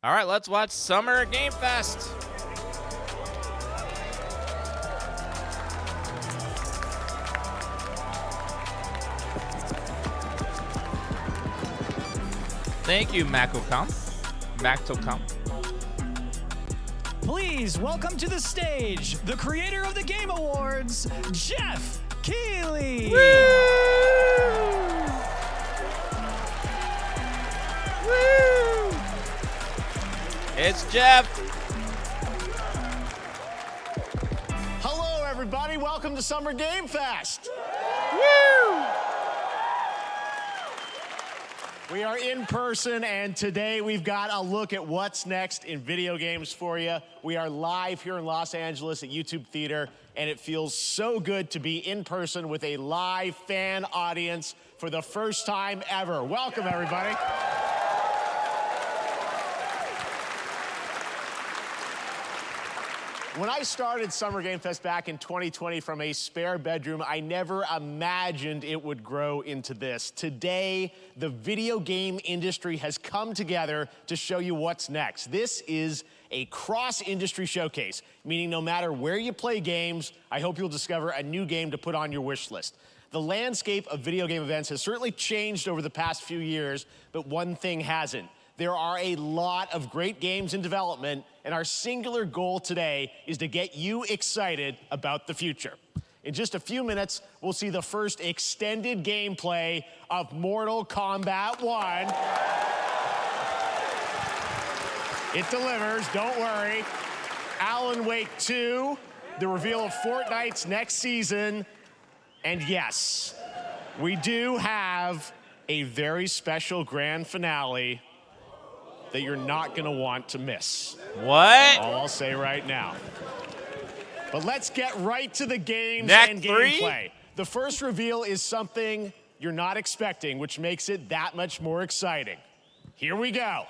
All right, let's watch Summer Game Fest. Thank you, Macocom. Please welcome to the stage the creator of the Game Awards, Jeff Keighley. Woo! Woo! It's Jeff. Hello, everybody. Welcome to Summer Game Fest. Woo! We are in person, and today we've got a look at what's next in video games for you. We are live here in Los Angeles at YouTube Theater, and it feels so good to be in person with a live fan audience for the first time ever. Welcome, everybody. When I started Summer Game Fest back in 2020 from a spare bedroom, I never imagined it would grow into this. Today, the video game industry has come together to show you what's next. This is a cross-industry showcase, meaning no matter where you play games, I hope you'll discover a new game to put on your wish list. The landscape of video game events has certainly changed over the past few years, but one thing hasn't. There are a lot of great games in development, and our singular goal today is to get you excited about the future. In just a few minutes, we'll see the first extended gameplay of Mortal Kombat 1. It delivers, don't worry. Alan Wake 2, the reveal of Fortnite's next season, and yes, we do have a very special grand finale that you're not gonna want to miss. What? All I'll say right now. But let's get right to the games Act and 3? gameplay. The first reveal is something you're not expecting, which makes it that much more exciting. Here we go.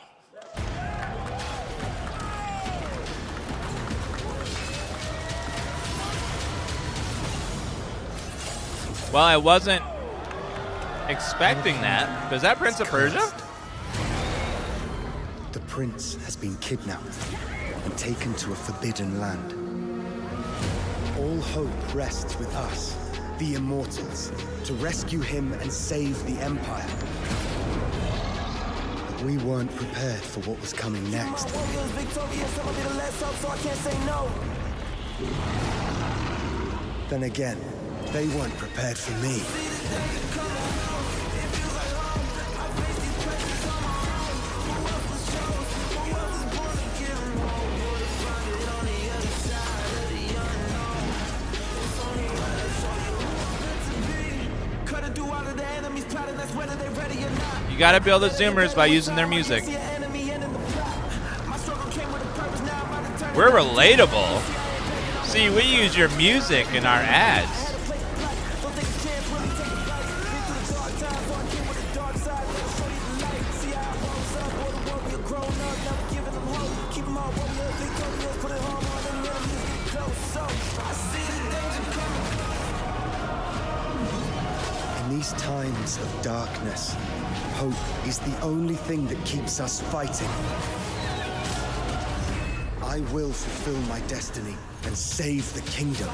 Well, I wasn't expecting that. Was that Prince of Persia? The prince has been kidnapped and taken to a forbidden land. All hope rests with us, the Immortals, to rescue him and save the Empire. But we weren't prepared for what was coming next. Then again, they weren't prepared for me. You gotta build the Zoomers by using their music. We're relatable. See, we use your music in our ads. In these times of darkness, hope is the only thing that keeps us fighting. I will fulfill my destiny and save the kingdom.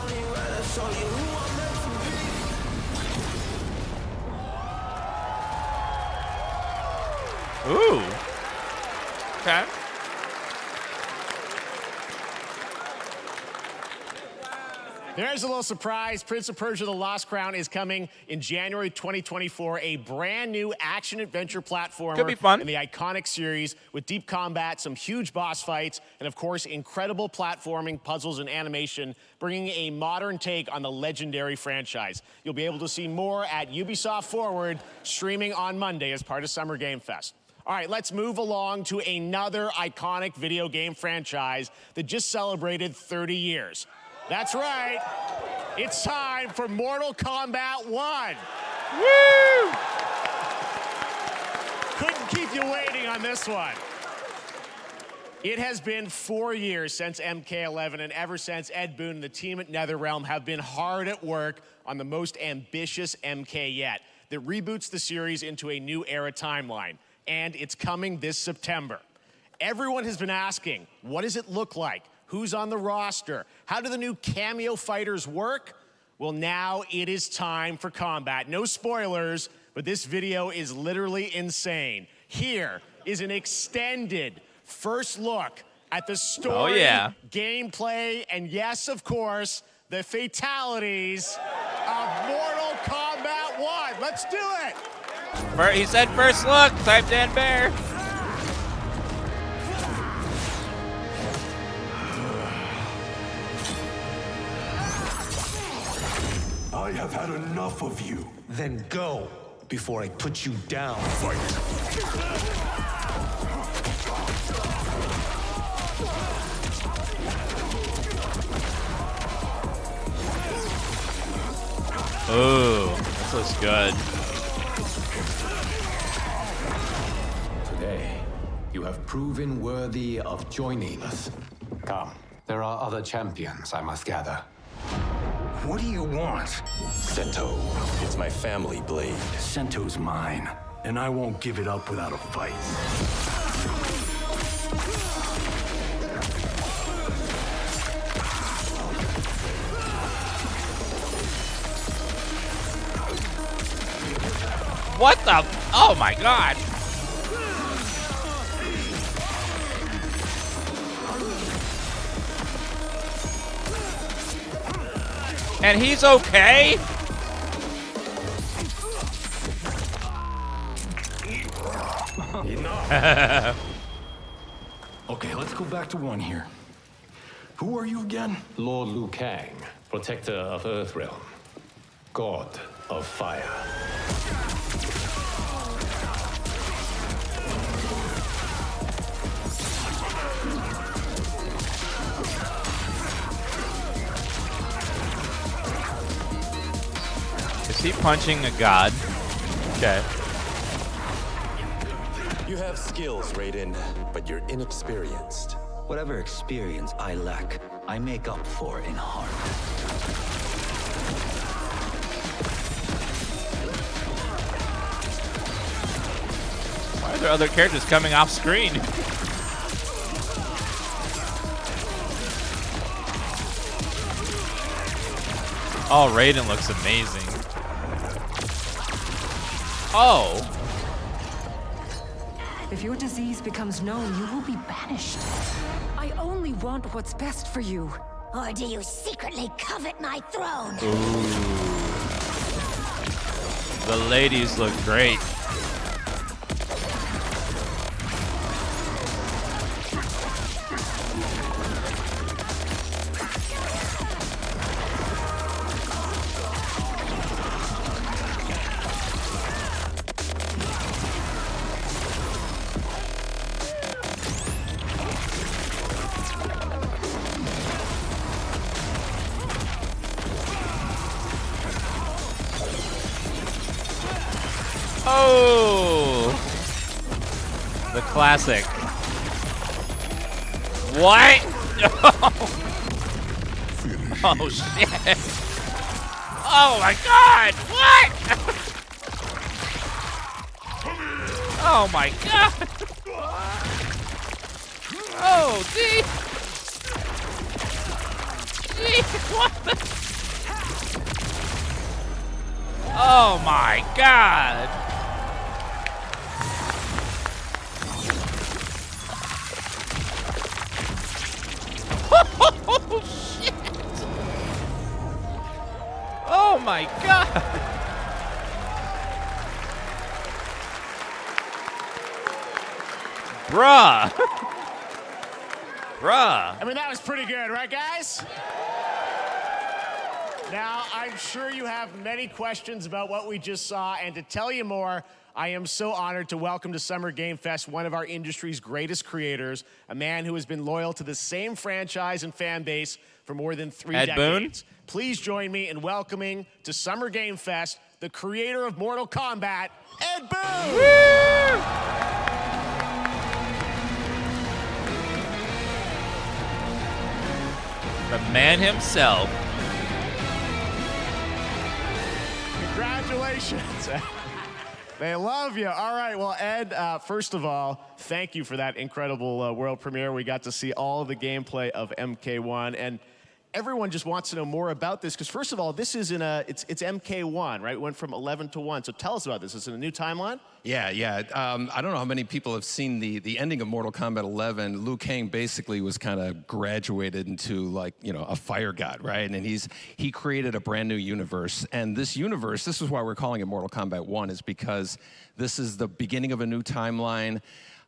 Ooh. Okay. There's a little surprise. Prince of Persia: The Lost Crown is coming in January 2024. A brand new action-adventure platformer. Could be fun. In the iconic series with deep combat, some huge boss fights, and of course, incredible platforming, puzzles, and animation, bringing a modern take on the legendary franchise. You'll be able to see more at Ubisoft Forward, streaming on Monday as part of Summer Game Fest. All right, let's move along to another iconic video game franchise that just celebrated 30 years. That's right. It's time for Mortal Kombat 1. Woo! Couldn't keep you waiting on this one. It has been 4 years since MK11, and ever since, Ed Boon and the team at NetherRealm have been hard at work on the most ambitious MK yet that reboots the series into a new era timeline, and it's coming this September. everyone has been asking, what does it look like? Who's on the roster? How do the new cameo fighters work? Well, now it is time for combat. No spoilers, but this video is literally insane. Here is an extended first look at the story, gameplay, and yes, of course, the fatalities of Mortal Kombat 1. Let's do it! He said first look, type Dan Bear. I have had enough of you. Then go before I put you down. Fight. Ooh, this looks good. Today, you have proven worthy of joining us. Come, there are other champions I must gather. What do you want? Sento, it's my family blade. Sento's mine, and I won't give it up without a fight. What the? Oh my god. And he's okay? Okay, let's go back to one here. Who are you again? Lord Liu Kang, protector of Earthrealm, god of fire. Is he punching a god? Okay. You have skills, Raiden, but you're inexperienced. Whatever experience I lack, I make up for in heart. Why are there other characters coming off screen? Oh, Raiden looks amazing. Oh. If your disease becomes known, you will be banished. I only want what's best for you. Or do you secretly covet my throne? Ooh. The ladies look great. Oh! The classic. What? Oh, shit. Oh, my God. What? Oh, my God. Oh, gee. Gee, what the? Oh, my God. Oh, shit! Oh, my God! Bruh! Bruh! I mean, that was pretty good, right, guys? Now, I'm sure you have many questions about what we just saw, and to tell you more, I am so honored to welcome to Summer Game Fest one of our industry's greatest creators, a man who has been loyal to the same franchise and fan base for more than 3 Ed decades. Boon? Please join me in welcoming to Summer Game Fest the creator of Mortal Kombat, Ed Boon! Woo! The man himself. Congratulations. They love you. All right, well, Ed, first of all, thank you for that incredible world premiere. We got to see all the gameplay of MK1, and everyone just wants to know more about this, because first of all, this is it's MK1, right? It went from 11 to 1, so tell us about this. Is it a new timeline? Yeah. I don't know how many people have seen the ending of Mortal Kombat 11. Liu Kang basically was kind of graduated into, like, a fire god, right? And he created a brand new universe. And this universe, this is why we're calling it Mortal Kombat 1, is because this is the beginning of a new timeline.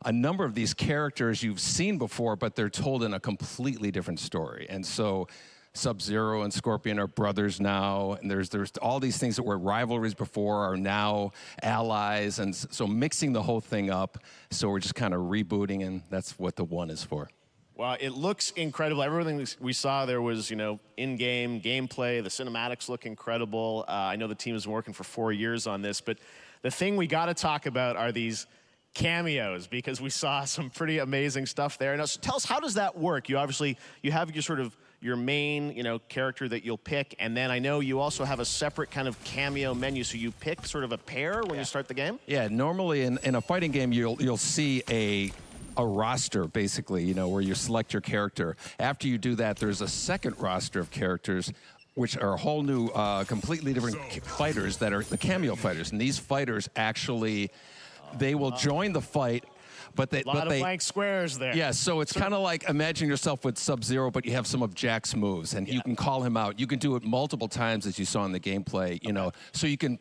A number of these characters you've seen before, but they're told in a completely different story. And so Sub-Zero and Scorpion are brothers now, and there's all these things that were rivalries before are now allies, and so mixing the whole thing up. So we're just kind of rebooting, and that's what the 1 is for. Well, it looks incredible. Everything we saw there was, in-game gameplay. The cinematics look incredible. I know the team has been working for 4 years on this, but the thing we got to talk about are these cameos, because we saw some pretty amazing stuff there. Now, so tell us, how does that work? You have your main, character that you'll pick, and then I know you also have a separate kind of cameo menu, so you pick sort of a pair when you start the game? Yeah, normally in a fighting game, you'll see a roster, basically, where you select your character. After you do that, there's a second roster of characters, which are a whole new, completely different fighters that are the cameo fighters. And these fighters actually, they will join the fight, but they... A lot of blank squares there. Yeah, so it's kind of like, imagine yourself with Sub-Zero, but you have some of Jack's moves, and you can call him out. You can do it multiple times, as you saw in the gameplay, So you can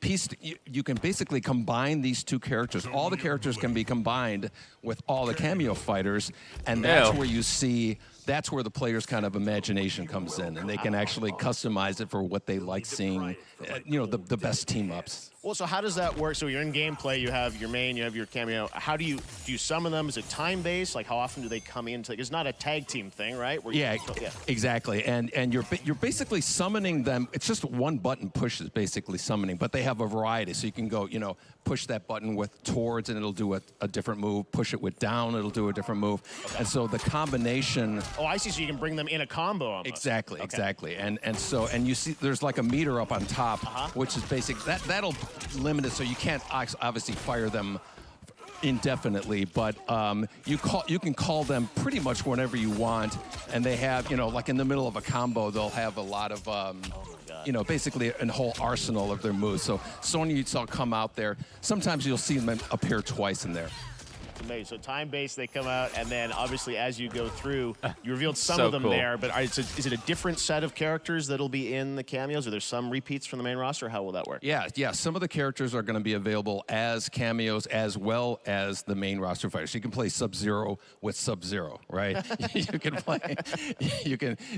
basically combine these two characters. All the characters can be combined with all the cameo fighters, and that's where you see... That's where the player's kind of imagination comes in, and they can actually customize it for what they like seeing, the best team-ups. Well, so how does that work? So you're in gameplay, you have your main, you have your cameo. How do you summon them? Is it time-based? Like, how often do they come in? It's not a tag team thing, right? Exactly. And you're basically summoning them. It's just one button push is basically summoning, but they have a variety. So you can go, push that button with towards, and it'll do a different move. Push it with down, it'll do a different move. Okay. And so the combination... Oh, I see. So you can bring them in a combo almost. Exactly. And you see there's like a meter up on top, which is basic. That'll limit it, so you can't obviously fire them indefinitely, but you can call them pretty much whenever you want, and they have, like in the middle of a combo, they'll have a lot of basically a whole arsenal of their moves. So Sonya, you saw come out there. Sometimes you'll see them appear twice in there. Amazing. So time-based, they come out, and then obviously as you go through, you revealed some of them there, but is it a different set of characters that'll be in the cameos? Are there some repeats from the main roster? How will that work? Yeah. Some of the characters are going to be available as cameos as well as the main roster fighters. So you can play Sub-Zero with Sub-Zero, right?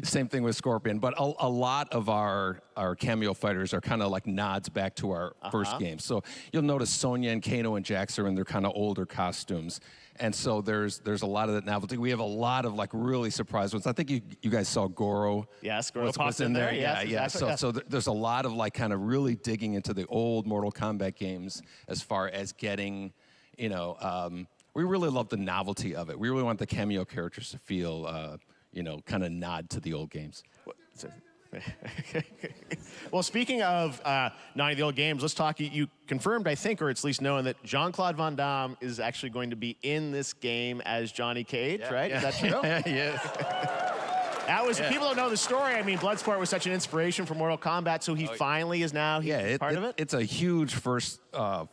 Same thing with Scorpion, but a lot of our cameo fighters are kind of like nods back to our first game. So you'll notice Sonya and Kano and Jax are in their kind of older costumes. And so there's a lot of that novelty. We have a lot of like really surprise ones. I think you guys saw Goro. Yes, Goro was in there. Yeah. Exactly. So there's a lot of like kind of really digging into the old Mortal Kombat games as far as getting, we really love the novelty of it. We really want the cameo characters to feel, kind of nod to the old games. Well, speaking of not the old games, let's talk. You confirmed, I think, or at least known, that Jean-Claude Van Damme is actually going to be in this game as Johnny Cage, right? Is that true? Yes. People don't know the story. I mean, Bloodsport was such an inspiration for Mortal Kombat, so he finally is now part of it? It's a huge first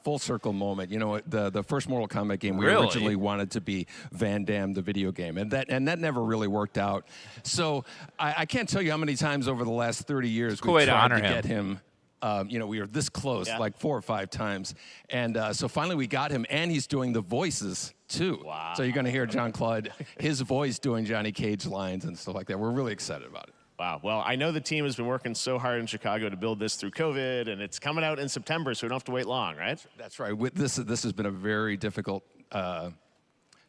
full circle moment. The first Mortal Kombat game, we originally wanted to be Van Damme, the video game, and that never really worked out. So I can't tell you how many times over the last 30 years we've tried to get him. We were this close, like 4 or 5 times. And so finally we got him, and he's doing the voices, too. Wow. So you're going to hear Jean-Claude, his voice doing Johnny Cage lines and stuff like that. We're really excited about it. Wow. Well, I know the team has been working so hard in Chicago to build this through COVID, and it's coming out in September, so we don't have to wait long, right? That's right. This has been a very difficult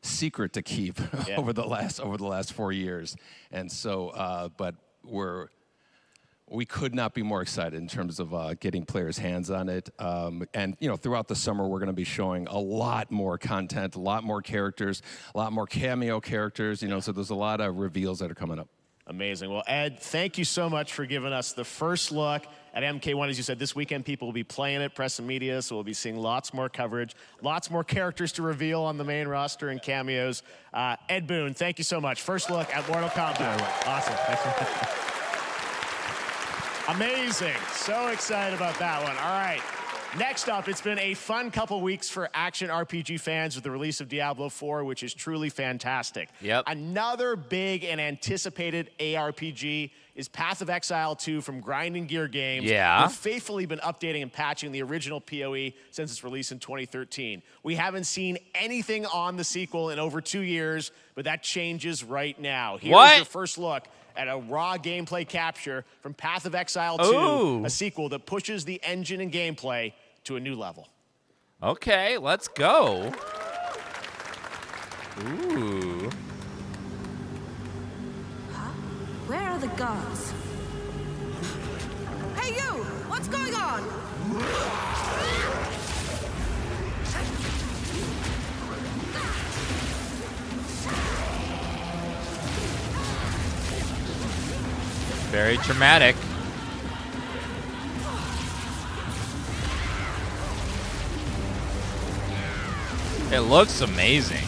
secret to keep over the last 4 years. And so, but we could not be more excited in terms of getting players' hands on it. And, throughout the summer, we're going to be showing a lot more content, a lot more characters, a lot more cameo characters, so there's a lot of reveals that are coming up. Amazing. Well, Ed, thank you so much for giving us the first look at MK1. As you said, this weekend people will be playing it, press and media, so we'll be seeing lots more coverage, lots more characters to reveal on the main roster and cameos. Ed Boon, thank you so much. First look at Mortal Kombat. Awesome. Amazing. So excited about that one. All right. Next up, it's been a fun couple weeks for action RPG fans with the release of Diablo 4, which is truly fantastic. Yep. Another big and anticipated ARPG is Path of Exile 2 from Grinding Gear Games. Yeah. They've faithfully been updating and patching the original PoE since its release in 2013. We haven't seen anything on the sequel in over 2 years, but that changes right now. Here's your first look at a raw gameplay capture from Path of Exile 2, Ooh. a sequel that pushes the engine and gameplay to a new level. Okay, let's go. Ooh. Huh? Where are the gods? Hey, you! What's going on? Very dramatic. It looks amazing.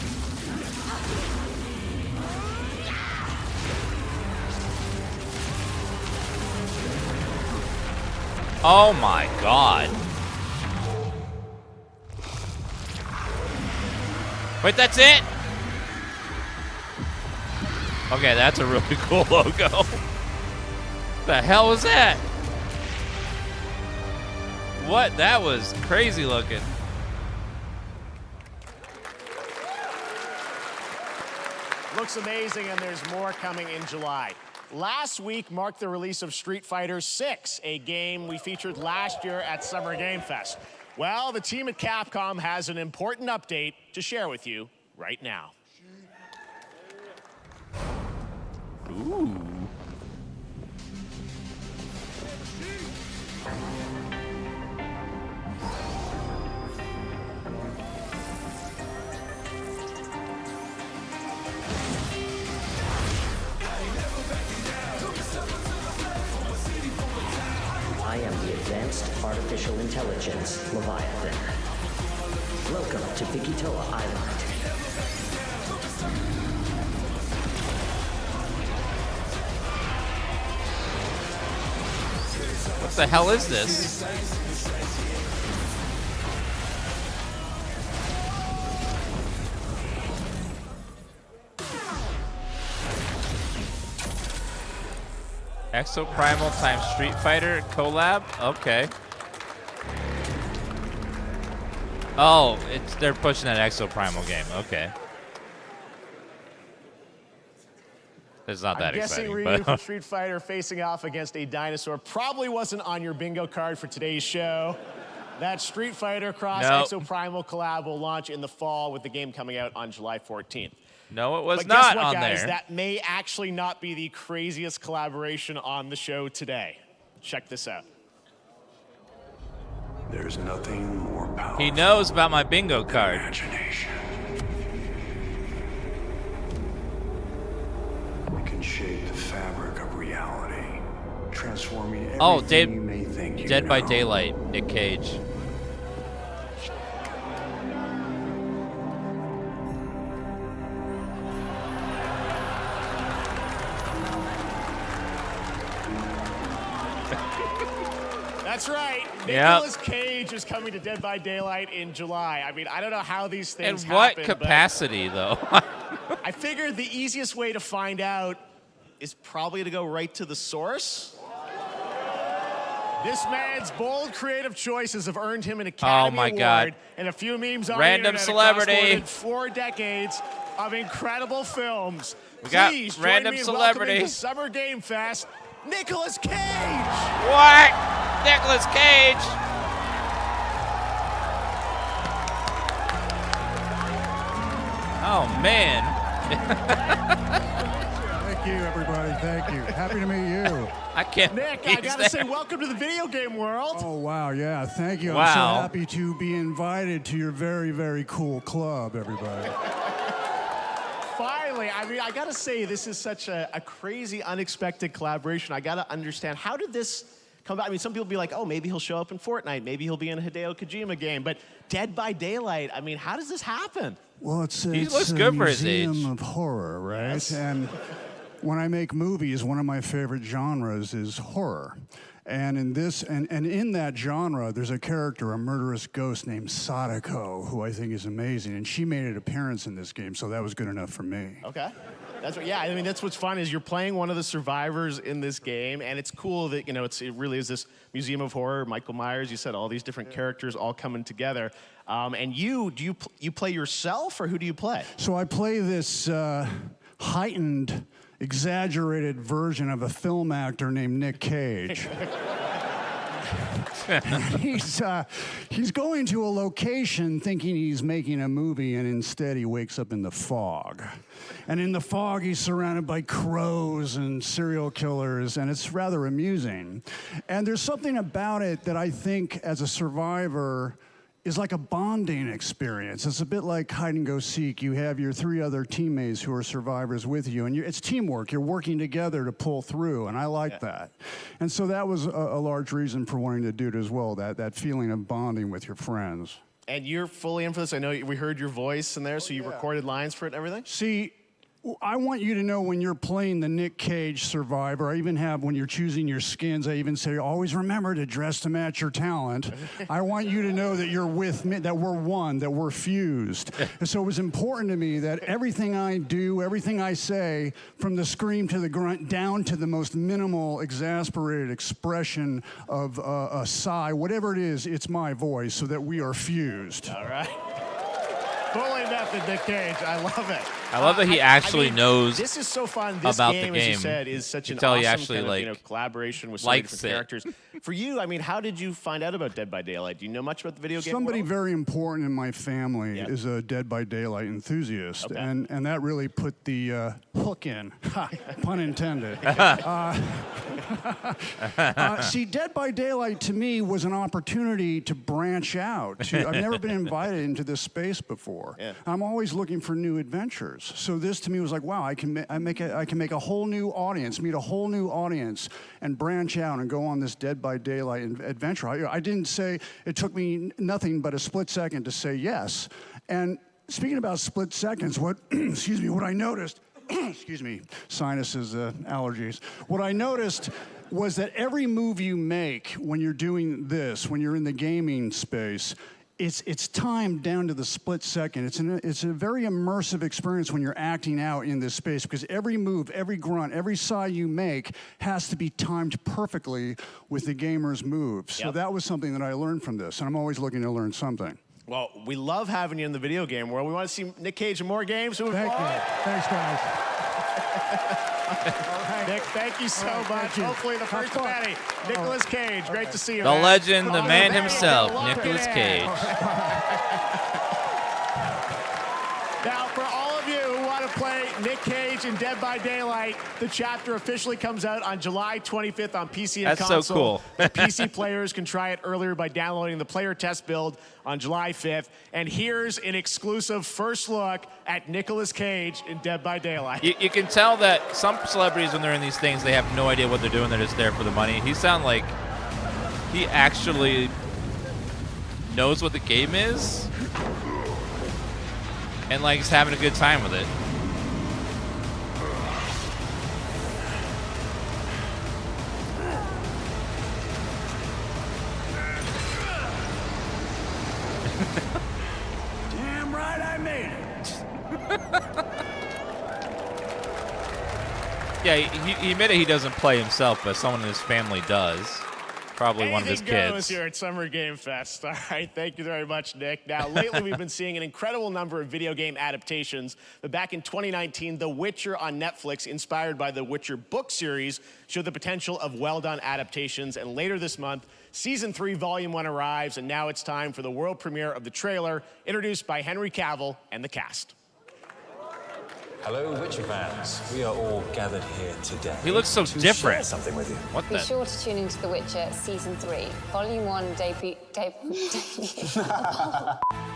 Oh my God. Wait, that's it? Okay, that's a really cool logo. The hell was that? What? That was crazy looking. Looks amazing, and there's more coming in July. Last week marked the release of Street Fighter 6, a game we featured last year at Summer Game Fest. Well, the team at Capcom has an important update to share with you right now. Ooh. I am the Advanced Artificial Intelligence, Leviathan. Welcome to Bikitoa Island. What the hell is this? Exoprimal times Street Fighter collab? Okay. Oh, they're pushing that Exoprimal game. Okay. It's not that I'm guessing exciting, Ryu but from Street Fighter facing off against a dinosaur probably wasn't on your bingo card for today's show. That Street Fighter Cross Exoprimal collab will launch in the fall with the game coming out on July 14th. no, it was But not guess what, on guys? there. That may actually not be the craziest collaboration on the show today. Check this out. There's nothing more powerful. He knows about my bingo card. Imagination. We can shape the fabric of reality, transforming everything Oh, you may think you Dead by know. Daylight, Nick Cage. That's right. Yep. Nicolas Cage is coming to Dead by Daylight in July. I mean, I don't know how these things In what happen, capacity, though? but I figured the easiest way to find out is probably to go right to the source. This man's bold creative choices have earned him an Academy my Award God. and a few memes on Random the internet across celebrity. more than 4 decades of incredible films. We got Please join random me in celebrity. welcoming to Summer Game Fest, Nicolas Cage. What? Nicolas Cage. Oh, man. Thank you, everybody. Thank you. Happy to meet you. I can't. Nick, I gotta say, welcome to the video game world. Oh, wow. Yeah, thank you. I'm Wow. so happy to be invited to your very, very cool club, everybody. finally, I mean, I gotta say, this is such a crazy, unexpected collaboration. I gotta understand, how did this come about? I mean, some people be like, oh, maybe he'll show up in Fortnite, maybe he'll be in a Hideo Kojima game, but Dead by Daylight, I mean, how does this happen? Well, it's He it's looks a good for his museum age. of horror, right? Yes. And when I make movies, one of my favorite genres is horror. And in this, and in that genre, there's a character, a murderous ghost named Sadako, who I think is amazing. And she made an appearance in this game, so that was good enough for me. Okay. That's what, yeah, I mean, that's what's fun is you're playing one of the survivors in this game, and it's cool that, you know, it really is this museum of horror. Michael Myers, you said all these different characters all coming together. And you play yourself, or who do you play? So I play this heightened, exaggerated version of a film actor named Nick Cage. He's going to a location thinking he's making a movie, and instead he wakes up in the fog. And in the fog, he's surrounded by crows and serial killers, and it's rather amusing. And there's something about it that I think, as a survivor, is like a bonding experience. It's a bit like hide and go seek. You have your 3 other teammates who are survivors with you, and it's teamwork. You're working together to pull through, and I like that. And so that was a large reason for wanting to do it as well, that feeling of bonding with your friends. And you're fully in for this. I know we heard your voice in there, so you recorded lines for it and everything? See, I want you to know when you're playing the Nick Cage survivor, I even have, when you're choosing your skins, I even say, always remember to dress to match your talent. I want you to know that you're with me, that we're one, that we're fused. And so it was important to me that everything I do, everything I say, from the scream to the grunt, down to the most minimal, exasperated expression of a sigh, whatever it is, it's my voice, so that we are fused. All right. Fully method, Nick Cage. I love it. I love that he actually knows this is so fun. This about game, the game. as you said, is such You an can tell awesome he actually, kind of, like, collaboration with so many different likes it. characters. For you, I mean, how did you find out about Dead by Daylight? Do you know much about the video game Somebody world? very important in my family is a Dead by Daylight enthusiast, and that really put the hook in, pun intended. See, Dead by Daylight to me was an opportunity to branch out. I've never been invited into this space before. Yeah. I'm always looking for new adventures. So this to me was like, wow, I can make a whole new audience, meet a whole new audience, and branch out and go on this Dead by Daylight adventure. I didn't say, it took me nothing but a split second to say yes. And speaking about split seconds, what I noticed, excuse me, sinuses, allergies. What I noticed was that every move you make when you're doing this, when you're in the gaming space, it's timed down to the split second. It's a very immersive experience when you're acting out in this space, because every move, every grunt, every sigh you make has to be timed perfectly with the gamer's moves. So that was something that I learned from this, and I'm always looking to learn something. Well, we love having you in the video game world. We want to see Nick Cage in more games. Thank you. Thanks, guys. Nick, thank you so much. Hopefully the first of many. Nicolas Cage, great to see you, The man. legend, the man himself, Nicolas Cage. Now, for all of you who want to play Nick Cage in Dead by Daylight, the chapter officially comes out on July 25th on PC and That's console. so cool. The PC players can try it earlier by downloading the player test build on July 5th. And here's an exclusive first look at Nicolas Cage in Dead by Daylight. You can tell that some celebrities, when they're in these things, they have no idea what they're doing. They're just there for the money. He sounds like he actually knows what the game is and like he's having a good time with it. Damn right I made it. Yeah, he admitted he doesn't play himself, but someone in his family does. Probably one of his Anything goes kids. here at Summer Game Fest. All right, thank you very much, Nick. Now, lately we've been seeing an incredible number of video game adaptations, but back in 2019, The Witcher on Netflix, inspired by the Witcher book series, showed the potential of well-done adaptations, and later this month, Season 3, Volume 1 arrives, and now it's time for the world premiere of the trailer, introduced by Henry Cavill and the cast. Hello, Witcher fans. We are all gathered here today. He looks so to different. share something with you. What Be the? sure to tune into The Witcher Season 3. Volume 1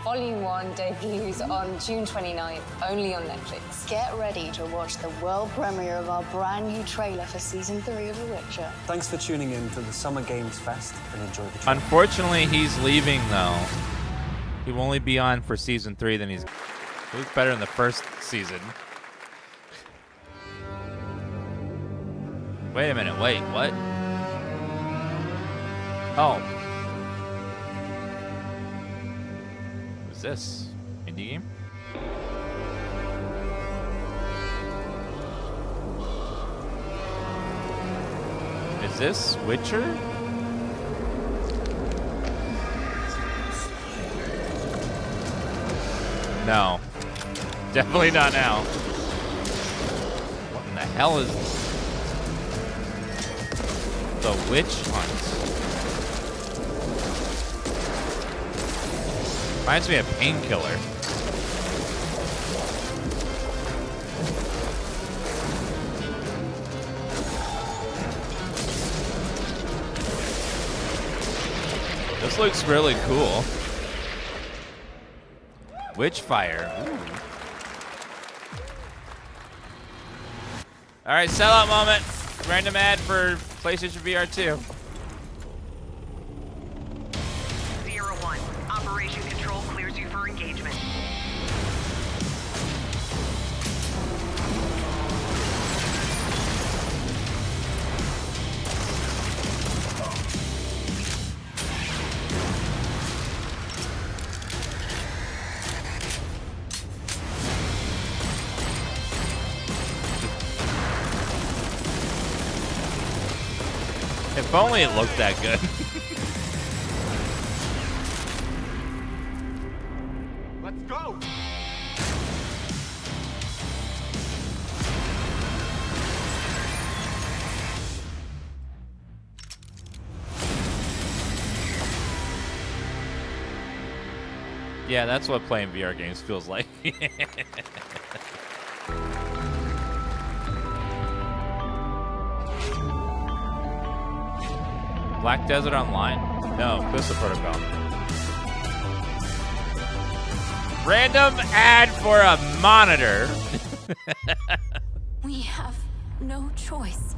Volume 1 debuts on June 29th, only on Netflix. Get ready to watch the world premiere of our brand new trailer for Season 3 of The Witcher. Thanks for tuning in to the Summer Games Fest and enjoy the trailer. Unfortunately, he's leaving though. He will only be on for Season 3. He looks better in the first season. Wait a minute. Wait, what? Oh. What's this? Indie game? Is this Witcher? No. Definitely not now. What in the hell is the Witch Hunt? Reminds me of Painkiller. This looks really cool. Witchfire. Ooh. All right, sellout moment. Random ad for PlayStation VR 2. 01. Operation Control clears you for engagement. If only it looked that good. Let's go. Yeah, that's what playing VR games feels like. Black Desert Online? No, Callisto Protocol. Random ad for a monitor. We have no choice.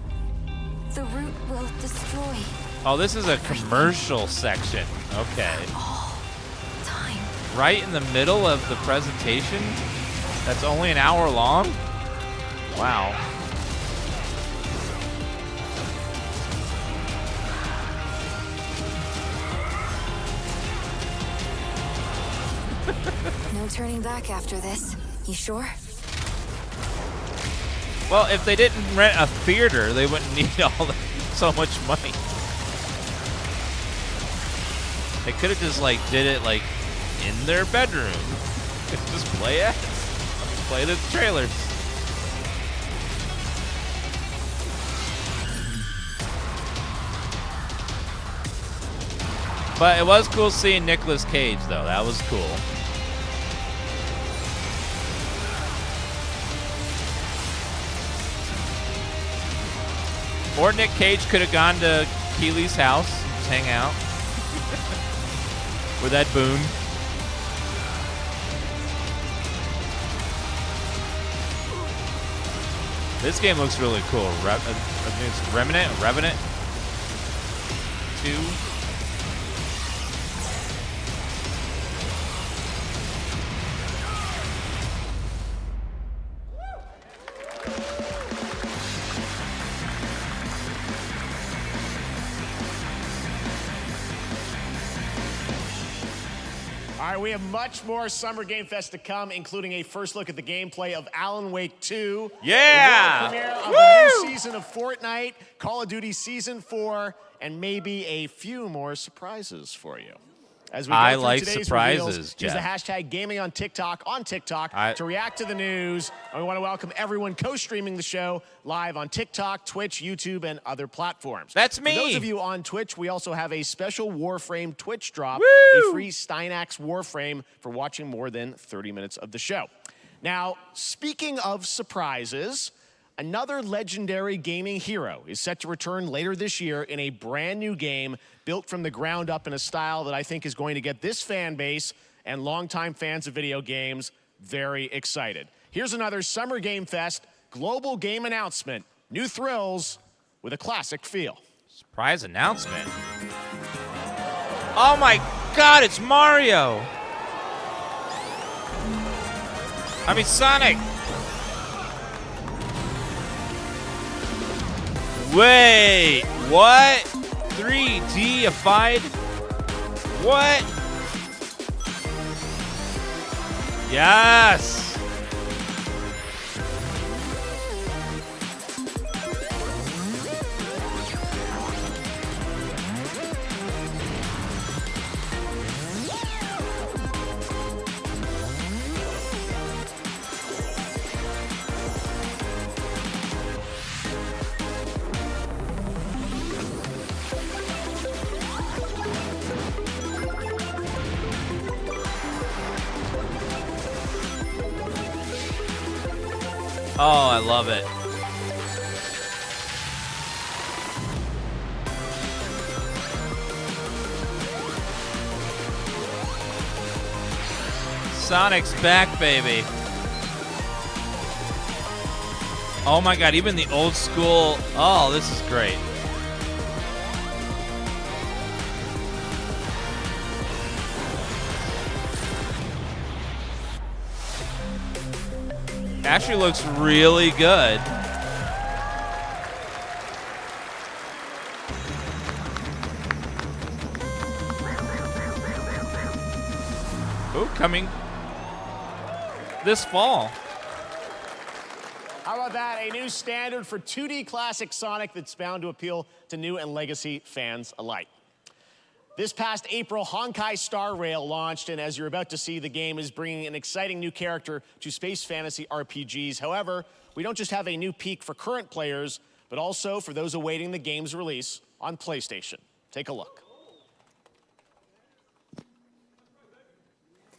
The root will destroy. Oh, this is a commercial section. Okay. Time. Right in the middle of the presentation? That's only an hour long? Wow. No turning back after this. You sure? Well, if they didn't rent a theater, they wouldn't need so much money. They could have just did it in their bedroom. Just play it. Play the trailers. But it was cool seeing Nicolas Cage, though. That was cool. Or Nick Cage could have gone to Keely's house and just hang out with Ed Boon. This game looks really cool. I think it's Revenant 2. All right, we have much more Summer Game Fest to come, including a first look at the gameplay of Alan Wake 2. Yeah! The world premiere of the new season of Fortnite, Call of Duty Season 4, and maybe a few more surprises for you. As we go through like today's surprises, reveals, use the Jeff. hashtag gaming on TikTok to react to the news. And we want to welcome everyone co-streaming the show live on TikTok, Twitch, YouTube, and other platforms. That's me. For those of you on Twitch, we also have a special Warframe Twitch drop, a free Steinax Warframe for watching more than 30 minutes of the show. Now, speaking of surprises, another legendary gaming hero is set to return later this year in a brand new game built from the ground up in a style that I think is going to get this fan base and longtime fans of video games very excited. Here's another Summer Game Fest global game announcement. New thrills with a classic feel. Surprise announcement. Oh my God, it's Mario. I mean, Sonic. Wait, what? 3D-ified? What? Yes. Oh, I love it. Sonic's back, baby. Oh my God, even the old school. Oh, this is great. Actually looks really good. Ooh, coming this fall. How about that? A new standard for 2D classic Sonic that's bound to appeal to new and legacy fans alike. This past April, Honkai Star Rail launched, and as you're about to see, the game is bringing an exciting new character to space fantasy RPGs. However, we don't just have a new peak for current players, but also for those awaiting the game's release on PlayStation. Take a look.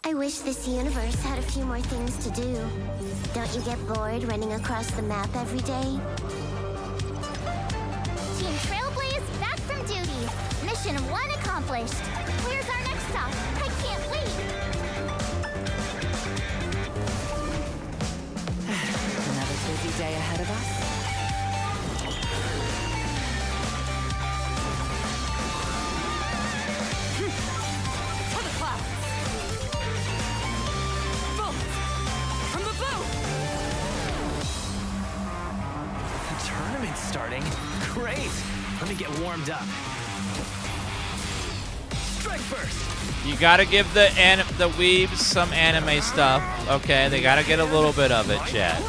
I wish this universe had a few more things to do. Don't you get bored running across the map every day? Team Trailblaze, back from duty. Mission 1 accomplished. Where's our next stop? I can't wait. Another busy day ahead of us. To the clouds. Boom! From the boat! The tournament's starting. Great. Let me get warmed up. Strike first. You gotta give the weebs some anime stuff, okay? They gotta get a little bit of it, chat.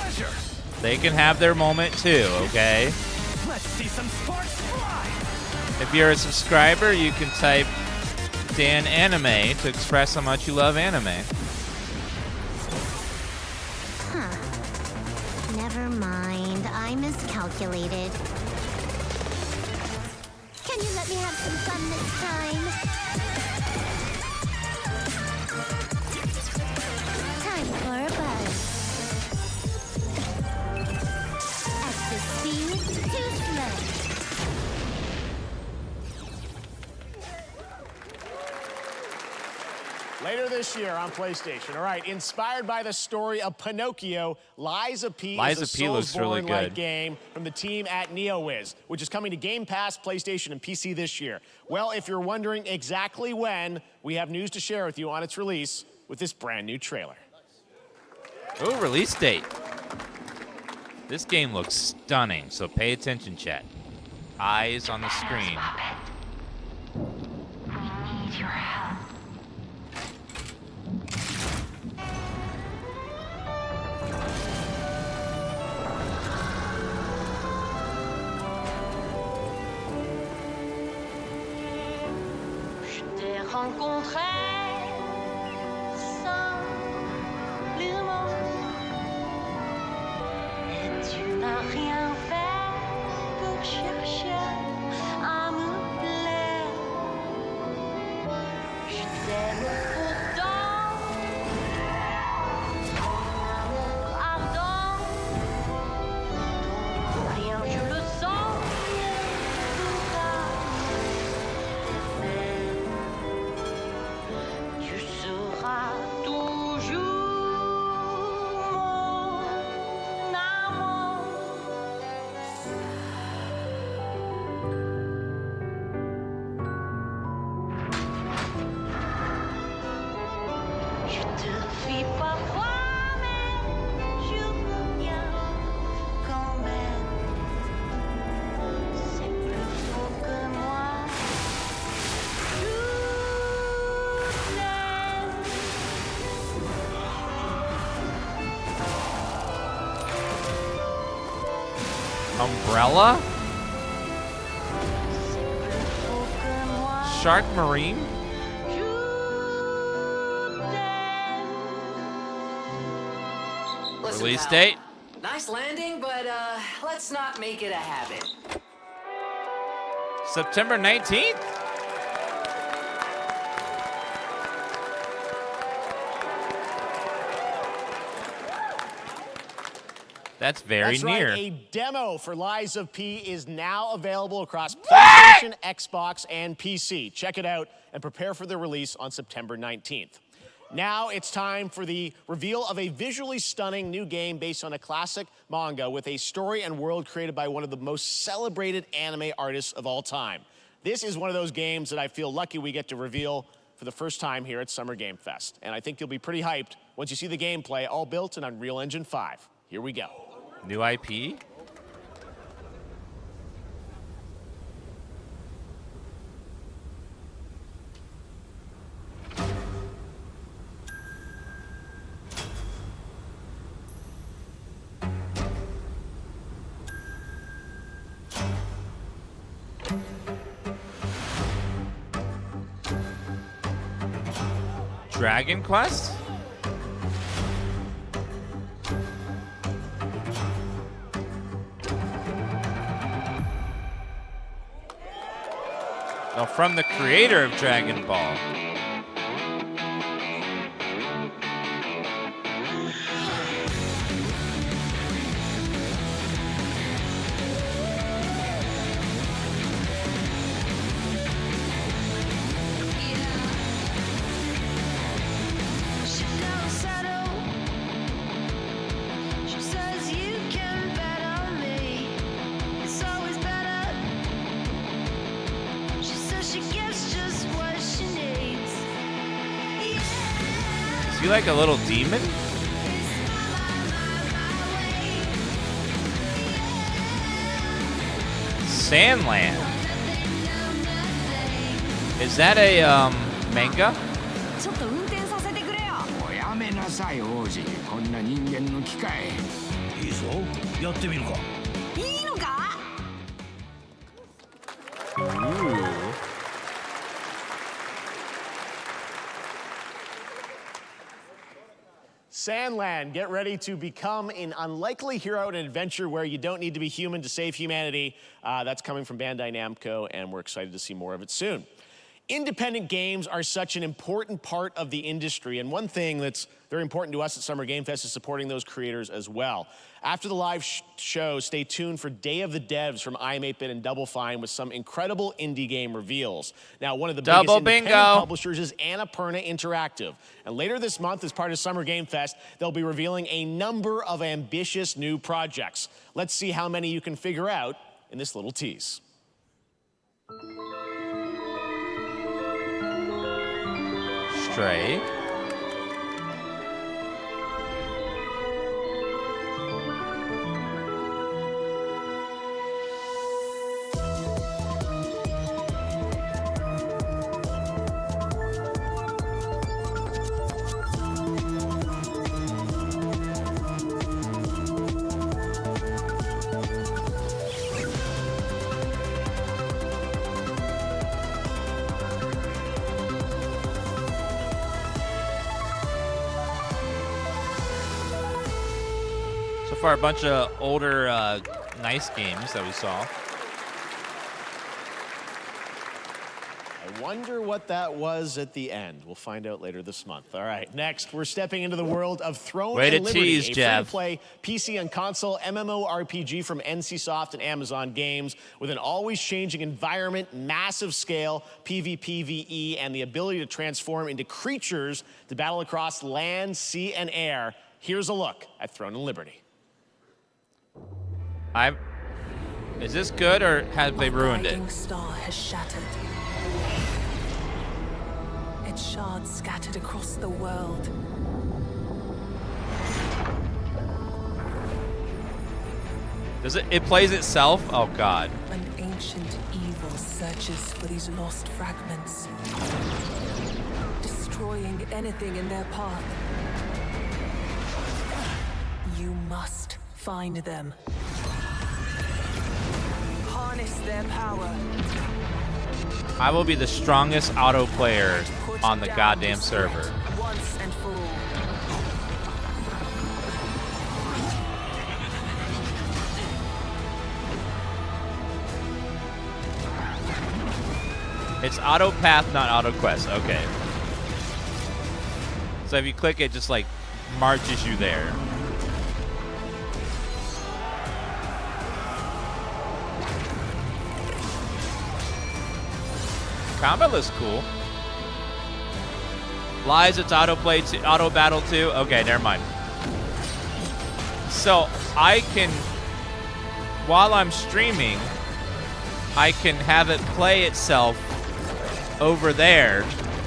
They can have their moment too, okay? Let's see some sparks fly. If you're a subscriber, you can type Dan Anime to express how much you love anime. Huh. Never mind. I miscalculated. Can you let me have some fun this time? Time for a buzz. Extra speed, too slow. Later this year on PlayStation. All right, inspired by the story of Pinocchio, Liza P Liza is a P looks really Soulsborne-like good. game from the team at NeoWiz, which is coming to Game Pass, PlayStation, and PC this year. Well, if you're wondering exactly when, we have news to share with you on its release with this brand new trailer. Ooh, release date. This game looks stunning, so pay attention, chat. Eyes on the screen. We need your help. Je t'ai rencontré simplement et tu n'as rien fait pour chercher à me plaire. Je t'aime pourtant, mon amour Umbrella? Shark Marine? Listen, Release pal, date? Nice landing, but let's not make it a habit. September 19th? That's very That's near. Right. A demo for Lies of P is now available across PlayStation, Xbox, and PC. Check it out and prepare for the release on September 19th. Now it's time for the reveal of a visually stunning new game based on a classic manga with a story and world created by one of the most celebrated anime artists of all time. This is one of those games that I feel lucky we get to reveal for the first time here at Summer Game Fest. And I think you'll be pretty hyped once you see the gameplay, all built in Unreal Engine 5. Here we go. New IP? Dragon Quest? Oh, from the creator of Dragon Ball. Is he like a little demon? Sandland. Is that a manga? ちょっと運転させてくれよ。おやめなさい王子、こんな人間の機械。いいぞ、やってみるか。いいのか？ Ooh. Sandland, get ready to become an unlikely hero in an adventure where you don't need to be human to save humanity. That's coming from Bandai Namco, and we're excited to see more of it soon. Independent games are such an important part of the industry, and one thing that's very important to us at Summer Game Fest is supporting those creators as well. After the live show, stay tuned for Day of the Devs from I'm8bit and Double Fine with some incredible indie game reveals. Now, one of the biggest independent publishers is Annapurna Interactive. And later this month, as part of Summer Game Fest, they'll be revealing a number of ambitious new projects. Let's see how many you can figure out in this little tease. Stray. So far, a bunch of older, nice games that we saw. I wonder what that was at the end. We'll find out later this month. All right, next, we're stepping into the world of Throne and Liberty, tease, a Jeff. free-to-play PC and console MMORPG from NCSoft and Amazon Games with an always-changing environment, massive scale, PvPvE, and the ability to transform into creatures to battle across land, sea, and air. Here's a look at Throne and Liberty. Is this good or have they ruined it? The star has shattered. Its shards scattered across the world. Does it plays itself? Oh god. An ancient evil searches for these lost fragments, destroying anything in their path. You must find them. their power. I will be the strongest auto player on the goddamn server. Once and for all. It's auto path, not auto quest. Okay. So if you click it, just like marches you there. Combat looks cool. Lies, it's auto play, auto battle too. Okay, never mind. So I can, while I'm streaming, I can have it play itself over there,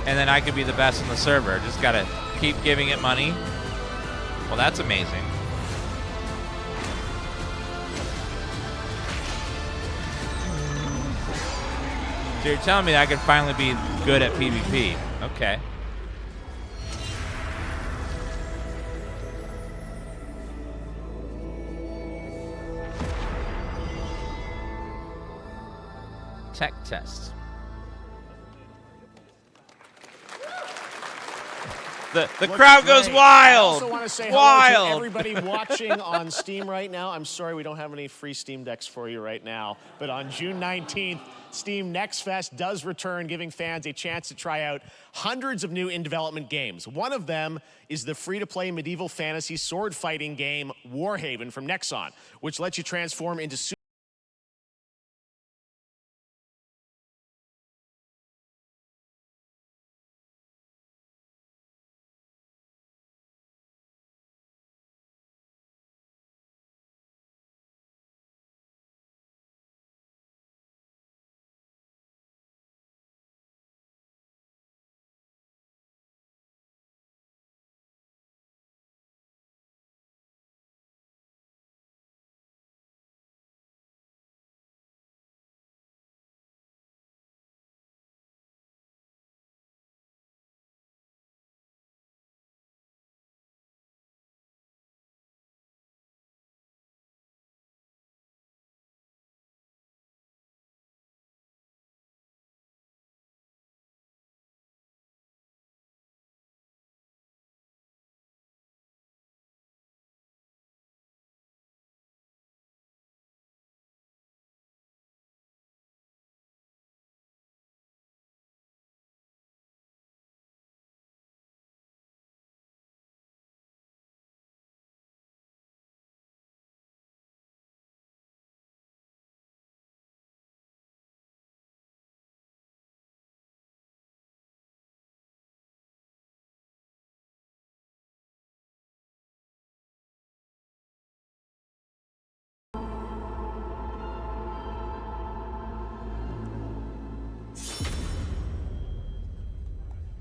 and then I could be the best on the server. Just gotta keep giving it money. Well, that's amazing. So you're telling me that I could finally be good at PvP. Okay. Tech test. The crowd goes wild. I also want to say hello to Wild. everybody watching on Steam right now. I'm sorry we don't have any free Steam decks for you right now, but on June 19th, Steam Next Fest does return, giving fans a chance to try out hundreds of new in-development games. One of them is the free-to-play medieval fantasy sword fighting game Warhaven from Nexon, which lets you transform into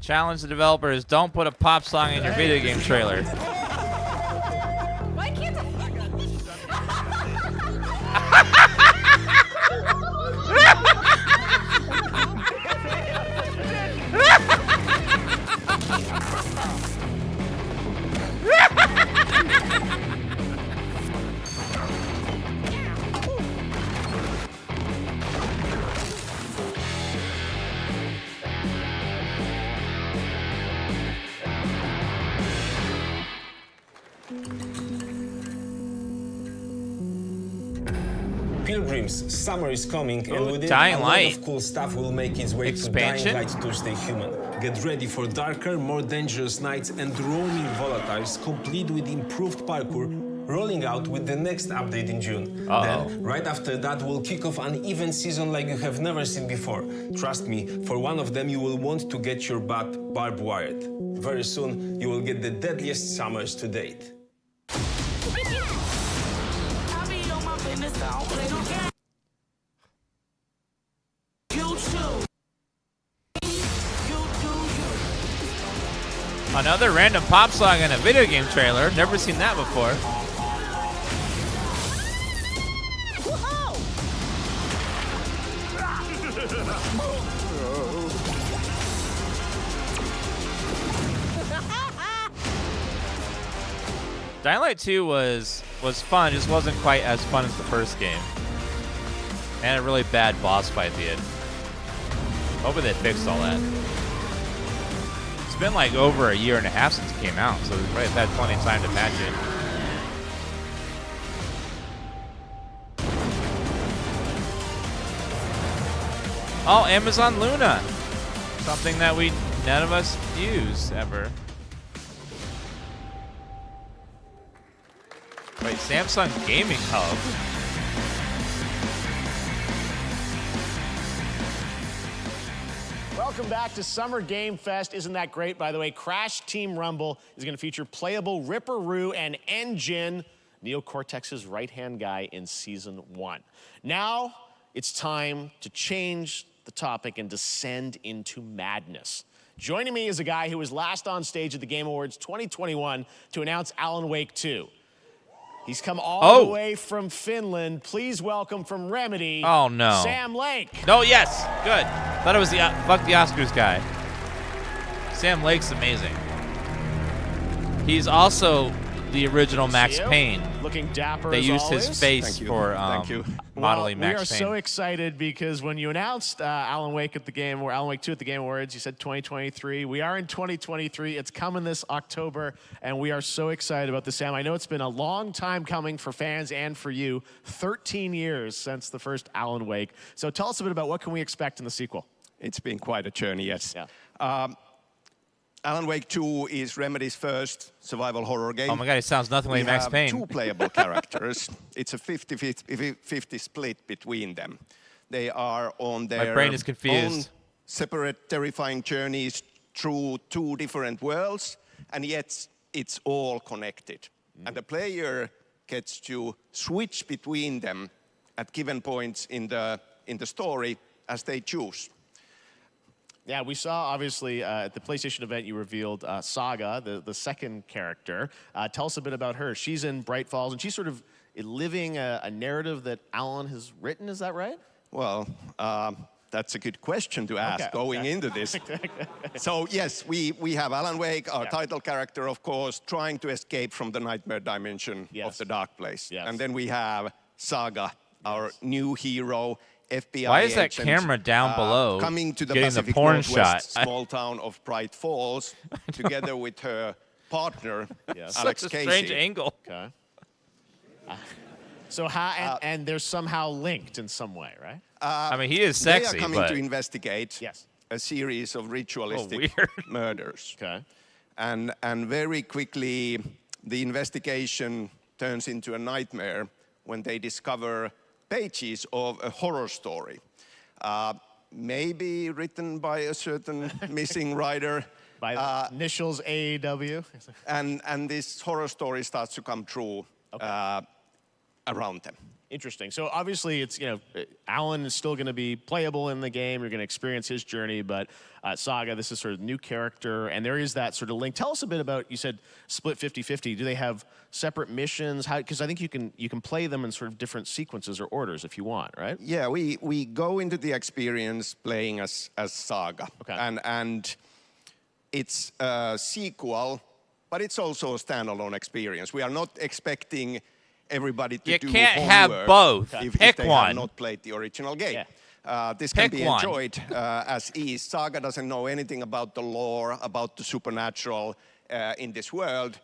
Challenge the developers, don't put a pop song in your video game trailer. Why can't Pilgrims, summer is coming, and with it, Dying a lot Light. of cool stuff will make its way Expansion? to Dying Light to Stay Human. Get ready for darker, more dangerous nights and roaming volatiles, complete with improved parkour, rolling out with the next update in June. Then, right after that, we'll kick off an event season like you have never seen before. Trust me, for one of them, you will want to get your butt barbed wired. Very soon, you will get the deadliest summers to date. Another random pop song in a video game trailer. Never seen that before. Dying Light 2 was fun, just wasn't quite as fun as the first game. And a really bad boss fight at the end. Hopefully they fixed all that. It's been like over a year and a half since it came out, so we've probably had plenty of time to patch it. Oh, Amazon Luna. Something that none of us use ever. Wait, Samsung Gaming Hub. Welcome back to Summer Game Fest. Isn't that great? By the way, Crash Team Rumble is going to feature playable Ripperoo and Engine, Neo Cortex's right-hand guy in Season 1. Now, it's time to change the topic and descend into madness. Joining me is a guy who was last on stage at the Game Awards 2021 to announce Alan Wake 2. He's come all the way from Finland. Please welcome from Remedy, Sam Lake. No, yes, good. Thought it was the fuck the Oscars guy. Sam Lake's amazing. He's also the original Max Payne. Looking dapper They as used always. his face for modeling Max Payne. We are so excited because when you announced Alan Wake 2 at the Game Awards, you said 2023. We are in 2023. It's coming this October, and we are so excited about this, Sam. I know it's been a long time coming for fans and for you. 13 years since the first Alan Wake. So tell us a bit about what can we expect in the sequel. It's been quite a journey, yes. Yeah. Alan Wake 2 is Remedy's first survival horror game. Oh my god, it sounds nothing like Max Payne. We have 2 playable characters. It's a 50-50 split between them. They are on their My brain is confused. own separate terrifying journeys through 2 different worlds, and yet it's all connected. And the player gets to switch between them at given points in the story as they choose. Yeah, we saw, obviously, at the PlayStation event, you revealed Saga, the second character. Tell us a bit about her. She's in Bright Falls, and she's sort of living a narrative that Alan has written. Is that right? Well, that's a good question to ask going into this. So, yes, we have Alan Wake, our title character, of course, trying to escape from the nightmare dimension of the dark place. Yes. And then we have Saga, our new hero, FBI Why is that agent, camera down below coming to the getting Pacific the porn Northwest shot? small town of Bright Falls, together with her partner, Alex Such a Casey. strange angle. Okay. So how and they're somehow linked in some way, right? I mean, he is sexy, They are coming but to investigate a series of ritualistic weird. murders. Okay. And very quickly, the investigation turns into a nightmare when they discover pages of a horror story, maybe written by a certain missing writer. By the initials AEW. And this horror story starts to come true around them. Interesting. So obviously, it's Alan is still going to be playable in the game. You're going to experience his journey, but Saga, this is sort of new character, and there is that sort of link. Tell us a bit about. You said split 50-50. Do they have separate missions? How? Because I think you can play them in sort of different sequences or orders if you want, right? Yeah, we go into the experience playing as Saga, and it's a sequel, but it's also a standalone experience. We are not expecting everybody to do can't homework have both. if Pick they one. have not played the original game. This Pick can be one. enjoyed as is. Saga doesn't know anything about the lore, about the supernatural in this world.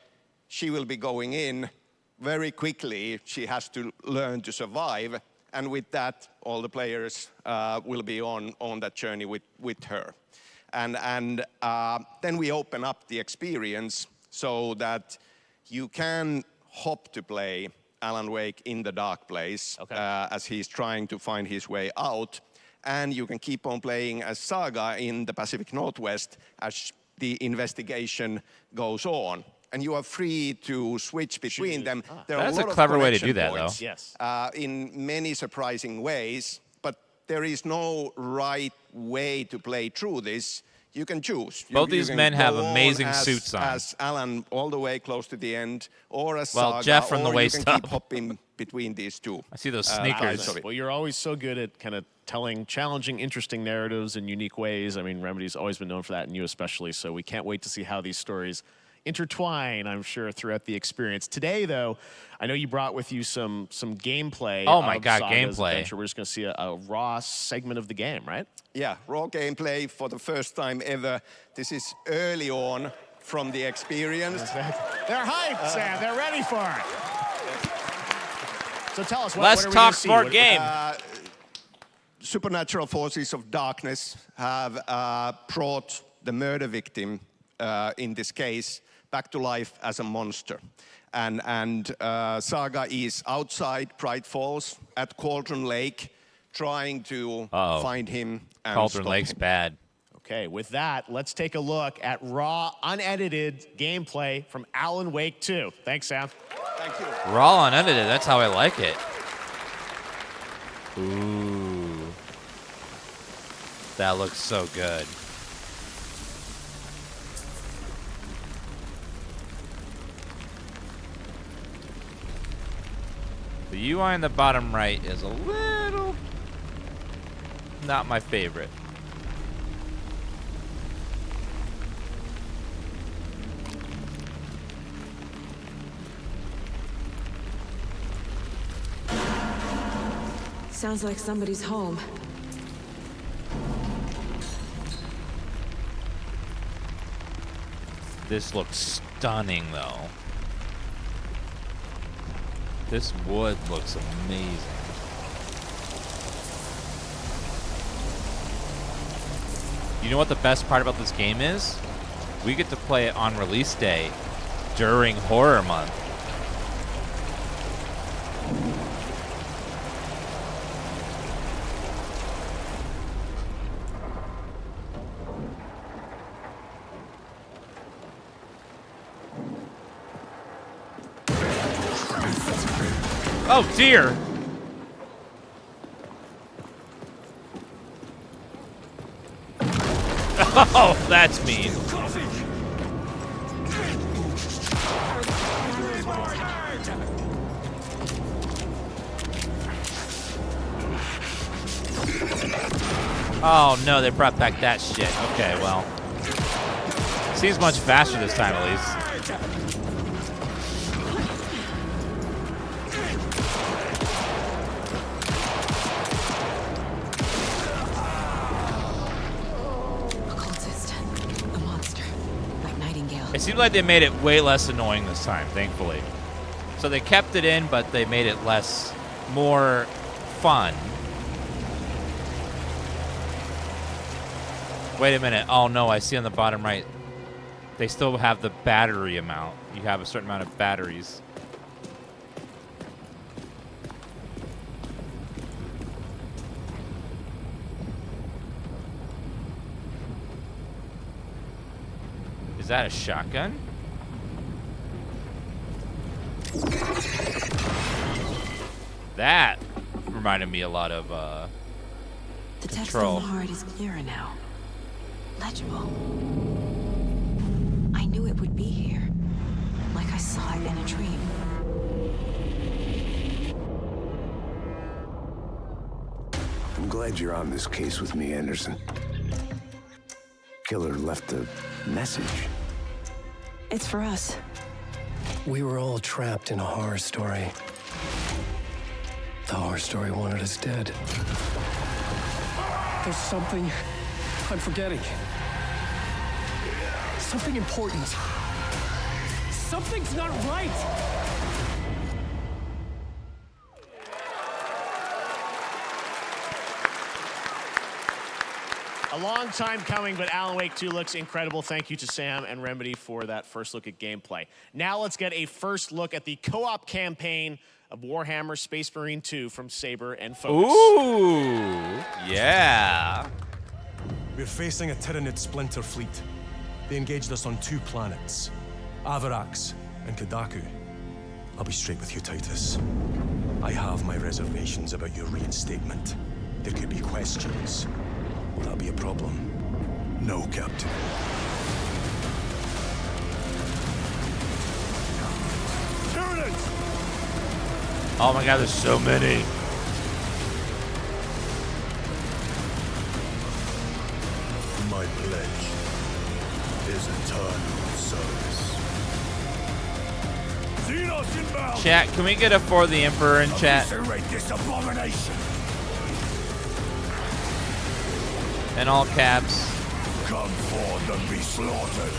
She will be going in very quickly. She has to learn to survive. And with that, all the players will be on that journey with her. And then we open up the experience so that you can hop to play Alan Wake in the dark place as he's trying to find his way out. And you can keep on playing as Saga in the Pacific Northwest as the investigation goes on. And you are free to switch between them. There That's are a lot clever of way to do connection that, though. points, in many surprising ways, but there is no right way to play through this. You can choose. Both you these can men have go on amazing as, suits on. As Alan all the way close to the end, or as Well, Saga, Jeff from the or waist you can up. keep hopping between these two. I see those sneakers. Well, you're always so good at kind of telling challenging, interesting narratives in unique ways. I mean, Remedy's always been known for that, and you especially. So we can't wait to see how these stories intertwine, I'm sure, throughout the experience. Today, though, I know you brought with you some gameplay. Oh my God, Saga's gameplay. Adventure. We're just going to see a raw segment of the game, right? Yeah, raw gameplay for the first time ever. This is early on from the experience. They're hyped, Sam. They're ready for it. So tell us, what Let's are we talk gonna see? more game. Supernatural forces of darkness have brought the murder victim, in this case, back to life as a monster. And Saga is outside Bright Falls at Cauldron Lake, trying to find him and Cauldron stop Lake's him. bad. Okay, with that, let's take a look at raw, unedited gameplay from Alan Wake 2. Thanks, Sam. Thank you. Raw unedited, that's how I like it. Ooh. That looks so good. The UI in the bottom right is a little not my favorite. Sounds like somebody's home. This looks stunning, though. This wood looks amazing. You know what the best part about this game is? We get to play it on release day during Horror Month. Oh dear! Oh, that's mean. Oh no, they brought back that shit. Okay, well. Seems much faster this time at least. It seems like they made it way less annoying this time, thankfully. So they kept it in, but they made it more fun. Wait a minute. Oh no, I see on the bottom right, they still have the battery amount. You have a certain amount of batteries. Is that a shotgun? That reminded me a lot of The text Control. on the heart is clearer now. Legible. I knew it would be here. Like I saw it in a dream. I'm glad you're on this case with me, Anderson. Killer left a message. It's for us. We were all trapped in a horror story. The horror story wanted us dead. There's something I'm forgetting. Something important. Something's not right! A long time coming, but Alan Wake 2 looks incredible. Thank you to Sam and Remedy for that first look at gameplay. Now let's get a first look at the co-op campaign of Warhammer Space Marine 2 from Saber and Focus. Ooh, yeah. We're facing a Tyranid splinter fleet. They engaged us on 2 planets, Avarax and Kadaku. I'll be straight with you, Titus. I have my reservations about your reinstatement. There could be questions. Will that be a problem? No, Captain. Tyranids! Oh my god, there's so many. My pledge is eternal service. Chat, can we get a For the Emperor in chat? This abomination. In all caps. Come forth and be slaughtered.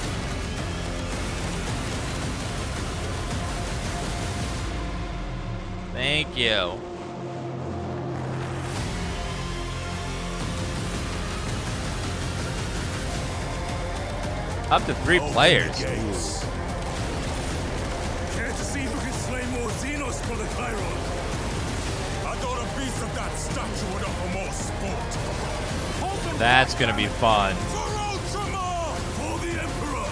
Thank you. Up to 3 players. Care to see if we can slay more Xenos for the Chiron? I thought a piece of that statue would offer more sport. That's gonna be fun. For Ultramar! For the Emperor!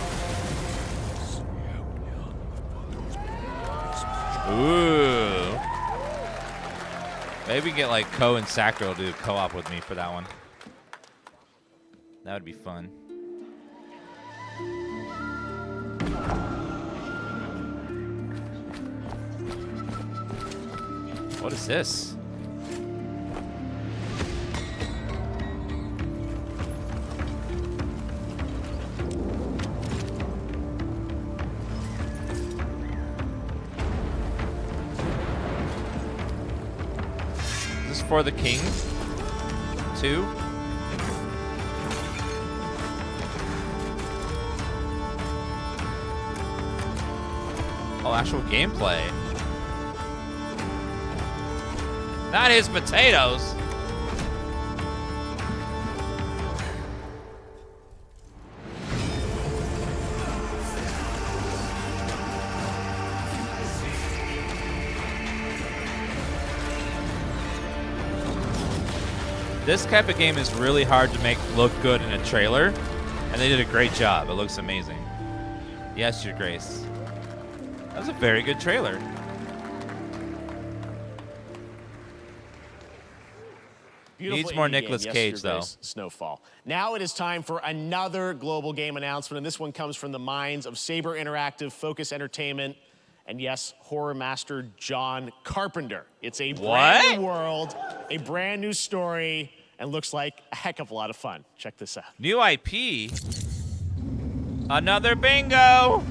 Ooh. Maybe we can get like Ko and Sacro to do co-op with me for that one. That would be fun. What is this? Is this for the king? 2? Oh, actual gameplay. Not his potatoes. This type of game is really hard to make look good in a trailer, and they did a great job. It looks amazing. Yes, Your Grace. That was a very good trailer. Needs more Nicolas Cage, though. Snowfall. Now it is time for another global game announcement, and this one comes from the minds of Saber Interactive, Focus Entertainment, and yes, horror master John Carpenter. It's a brand new world, a brand new story, and looks like a heck of a lot of fun. Check this out. New IP. Another bingo.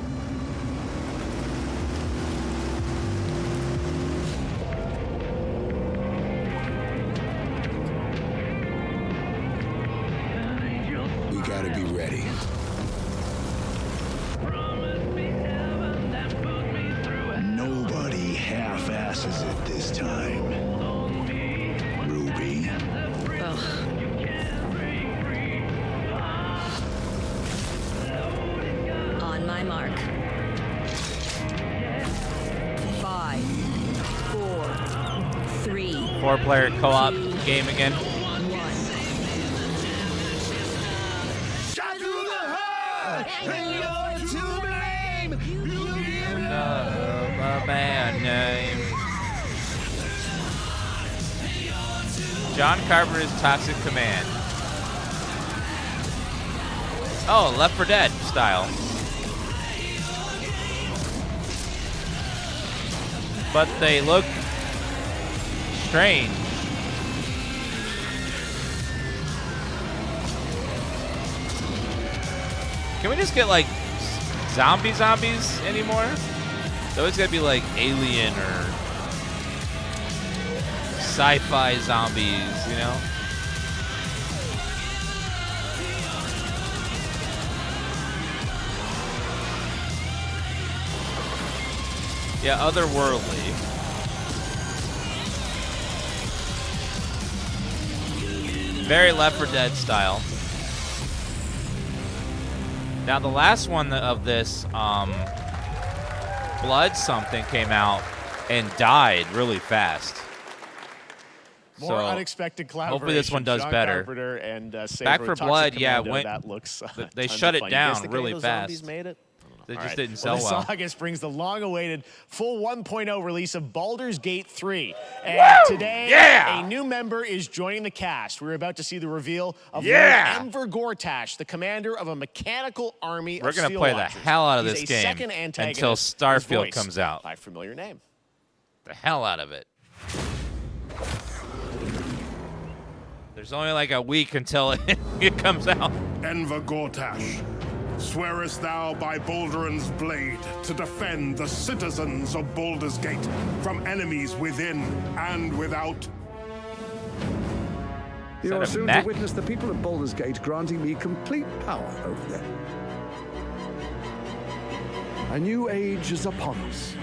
We gotta be ready. Nobody half-asses it this time. Ruby. On my mark. 5, 4, 3. 4-player co-op game again. Band name. John Carpenter's Toxic Command. Oh, Left 4 Dead style. But they look strange. Can we just get like zombies anymore? It's always gotta be like alien or sci-fi zombies, you know? Yeah, otherworldly. Very Left 4 Dead style. Now the last one of this, Blood something came out and died really fast. More unexpected collaboration. Hopefully this one does John better. Carpenter and Saber Back 4 Toxic Blood, Commando, yeah, that looks they tons shut of it fun. down You guys think really any of those fast. zombies made it? They All just right. didn't sell this well. August brings the long-awaited full 1.0 release of Baldur's Gate 3. And today, a new member is joining the cast. We're about to see the reveal of Lord Enver Gortash, the commander of a mechanical army of We're going to Steel play the Watchers. hell out of He's this a game second antagonist until whose Starfield voice comes out. by familiar name. The hell out of it. There's only like a week until it comes out. Enver Gortash, Swearest thou by Baldur's blade to defend the citizens of Baldur's Gate from enemies within and without? You are soon to witness the people of Baldur's Gate granting me complete power over them. A new age is upon us.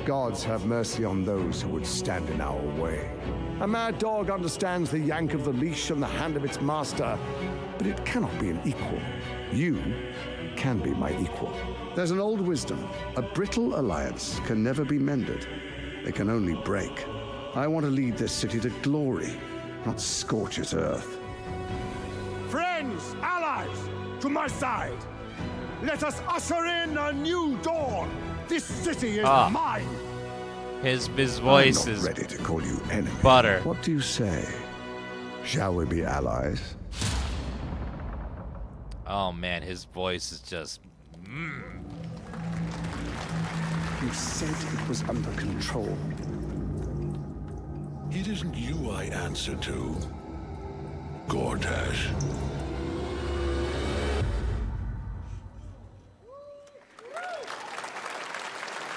Gods have mercy on those who would stand in our way. A mad dog understands the yank of the leash on the hand of its master, but it cannot be an equal. You can be my equal. There's an old wisdom. A brittle alliance can never be mended. It can only break. I want to lead this city to glory, not scorch its earth. Friends, allies, to my side. Let us usher in a new dawn. This city is mine. His voice I'm not is ready to call you enemy. butter. What do you say? Shall we be allies? Oh man, his voice is just. You said it was under control. It isn't you I answer to, Gortash.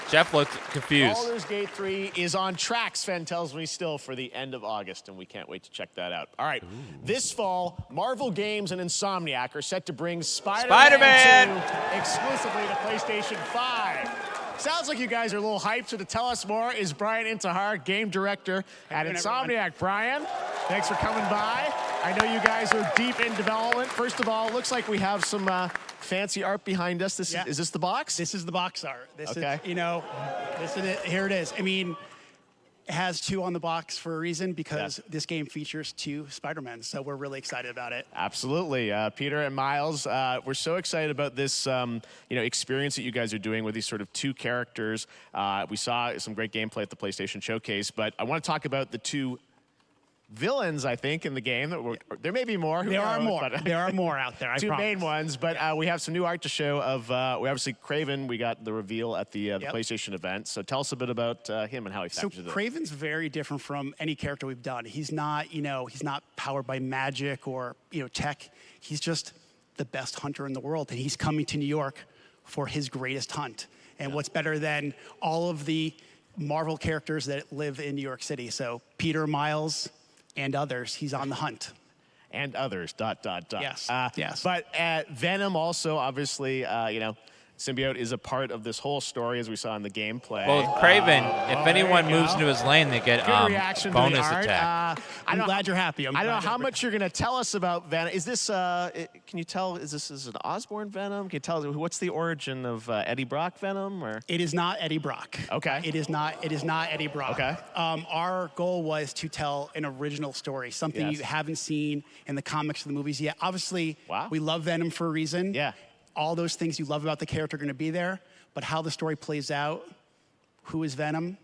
Jeff looked confused. Baldur's Gate 3 is on track, Sven tells me still, for the end of August, and we can't wait to check that out. All right, this fall, Marvel Games and Insomniac are set to bring Spider-Man 2 exclusively to PlayStation 5. Sounds like you guys are a little hyped, so to tell us more is Brian Intihar, game director at Insomniac. Brian, thanks for coming by. I know you guys are deep in development. First of all, it looks like we have some fancy art behind us. Is this the box? This is the box art. This Okay. is, this is it. Here it is. I mean, it has 2 on the box for a reason, because this game features 2 Spider-Men, so we're really excited about it. Absolutely. Peter and Miles, we're so excited about this experience that you guys are doing with these sort of 2 characters. We saw some great gameplay at the PlayStation Showcase, but I want to talk about the 2 villains, I think, in the game. There may be more. There are more. There are more out there, I 2 promise. main ones, but we have some new art to show of, we obviously, Kraven, we got the reveal at the PlayStation event. So tell us a bit about him and how he factors in. Kraven's very different from any character we've done. He's not, he's not powered by magic or, tech. He's just the best hunter in the world, and he's coming to New York for his greatest hunt. And what's better than all of the Marvel characters that live in New York City? So Peter, Miles, and others, he's on the hunt. And others, ... Yes, yes. But Venom also, obviously, Symbiote is a part of this whole story, as we saw in the gameplay. Well, with Kraven, if anyone moves into his lane, they get Good reaction bonus to the art. attack. I'm glad you're happy. I don't know how much you're going to tell us about Venom. Is this, can you tell, is this an Osborn Venom? Can you tell us, what's the origin of Eddie Brock Venom? Or? It is not Eddie Brock. Okay. It is not Eddie Brock. Okay. Our goal was to tell an original story, something you haven't seen in the comics or the movies yet. Obviously, we love Venom for a reason. Yeah. All those things you love about the character are going to be there, but how the story plays out, who is Venom,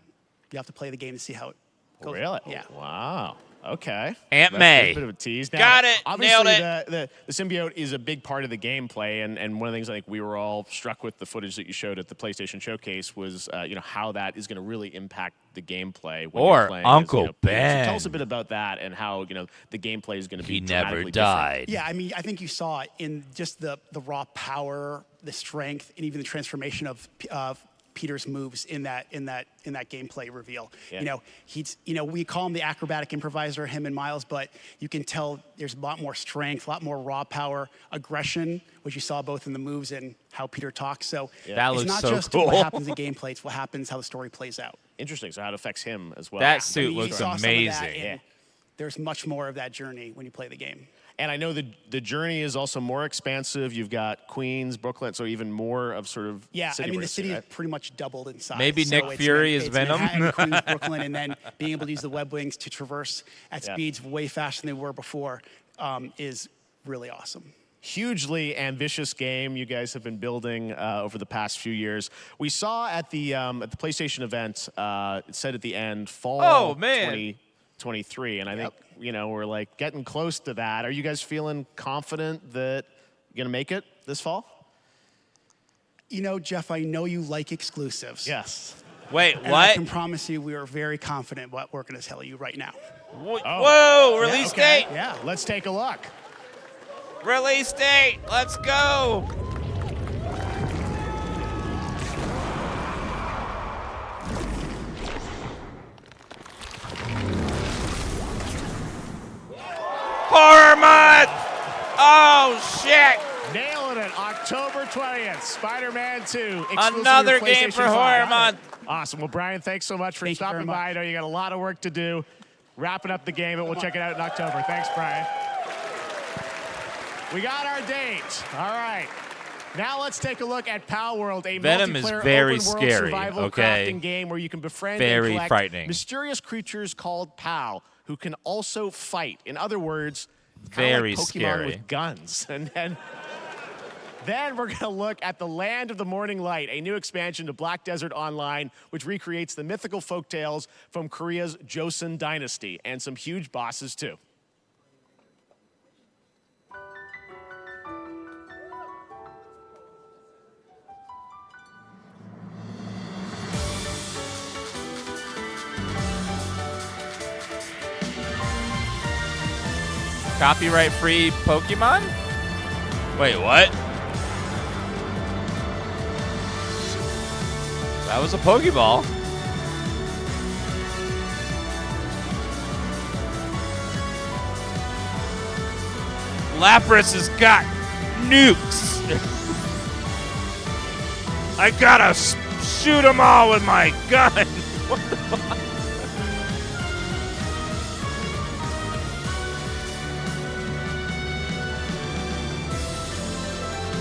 you have to play the game to see how it goes. Really? Yeah. Wow. Okay. Aunt That's May. a bit of a tease. Now, Got it. Obviously, Nailed it. The symbiote is a big part of the gameplay, and one of the things I think we were all struck with the footage that you showed at the PlayStation Showcase was, how that is going to really impact the gameplay. When Or you're playing Uncle Peter. Ben. So tell us a bit about that and how the gameplay is going to be. He never dramatically died. different. Yeah, I mean, I think you saw it in just the raw power, the strength, and even the transformation of Peter's moves in that gameplay reveal. Yeah. We call him the acrobatic improviser, him and Miles, but you can tell there's a lot more strength, a lot more raw power, aggression, which you saw both in the moves and how Peter talks. So That it's looks not so just cool. what happens in gameplay, it's what happens, how the story plays out. Interesting. So how it affects him as well. That suit You looks saw some of that, amazing. and there's much more of that journey when you play the game. And I know the journey is also more expansive. You've got Queens, Brooklyn, so even more of sort of Yeah, city I mean, the races, city right? is pretty much doubled in size. Maybe So Nick it's Fury is it's Venom? Manhattan, Queens, Brooklyn, and then being able to use the web wings to traverse at Yeah. speeds way faster than they were before is really awesome. Hugely ambitious game you guys have been building over the past few years. We saw at the PlayStation event, it said at the end, fall 2023, and I think we're like getting close to that. Are you guys feeling confident that you're gonna make it this fall? Jeff, I know you like exclusives. Yes. Wait, And I what? can promise you we are very confident what we're going to tell you right now. Whoa, release date. Yeah. Let's take a look. Release date. Let's go. Oh, shit! Nailing it. October 20th, Spider-Man 2. Another game for Horror Month. Awesome. Well, Brian, thanks so much for stopping by. I know you got a lot of work to do. Wrapping up the game, and we'll check it out in October. Thanks, Brian. We got our date. All right. Now let's take a look at Palworld, a Venom is multiplayer very open-world scary, survival okay? crafting game where you can befriend Very and collect frightening. mysterious creatures called Pal, who can also fight. In other words, Very like Pokemon scary. with guns. And then we're going to look at the Land of the Morning Light, a new expansion to Black Desert Online, which recreates the mythical folktales from Korea's Joseon Dynasty, and some huge bosses, too. Copyright-free Pokemon? Wait, what? That was a Pokeball. Lapras has got nukes. I gotta shoot them all with my gun. What the fuck?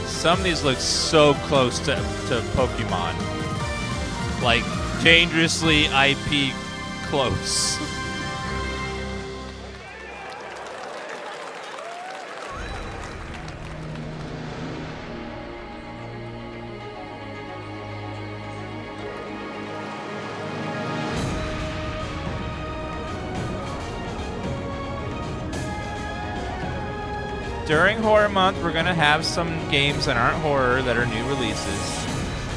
Some of these look so close to Pokemon. Like, dangerously IP close. During Horror Month, we're gonna have some games that aren't horror that are new releases.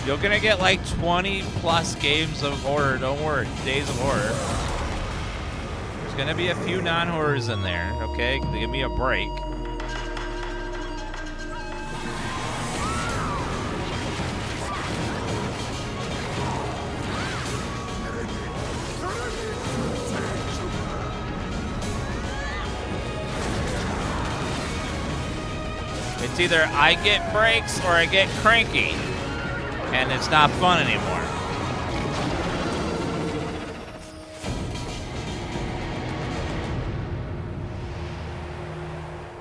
You're gonna get like 20 plus games of horror, don't worry, days of horror. There's gonna be a few non-horrors in there, okay? Give me a break. It's either I get breaks or I get cranky, and it's not fun anymore.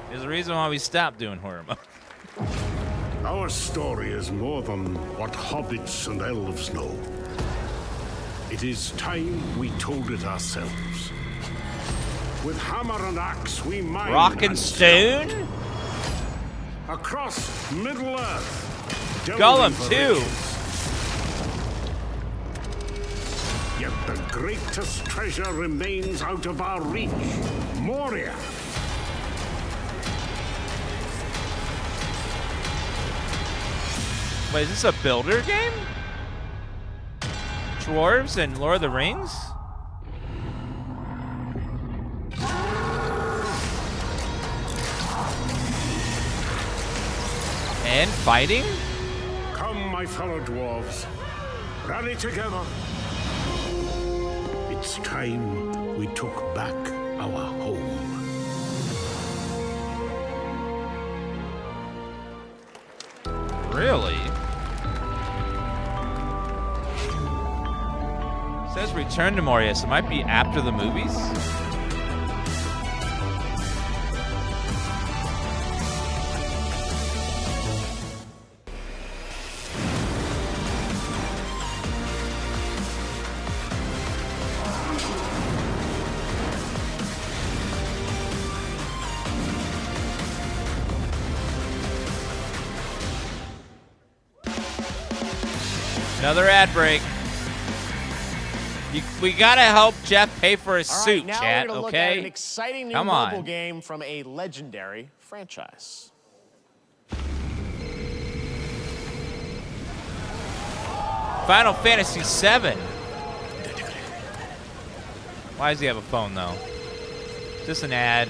There's a reason why we stopped doing horror mode. Our story is more than what hobbits and elves know. It is time we told it ourselves. With hammer and axe, we mine Rock and stone? Across Middle-earth. Gollum, too. Yet the greatest treasure remains out of our reach. Moria. Wait, is this a builder game? Dwarves and Lord of the Rings? And fighting? Come, my fellow dwarves. Rally together. It's time we took back our home. Really? It says return to Moria, so it might be after the movies? Another ad break. We gotta help Jeff pay for his suit, now chat, we're gonna look okay? at an exciting new Come mobile on. game from a legendary franchise. Final Fantasy VII. Why does he have a phone, though? Is this an ad?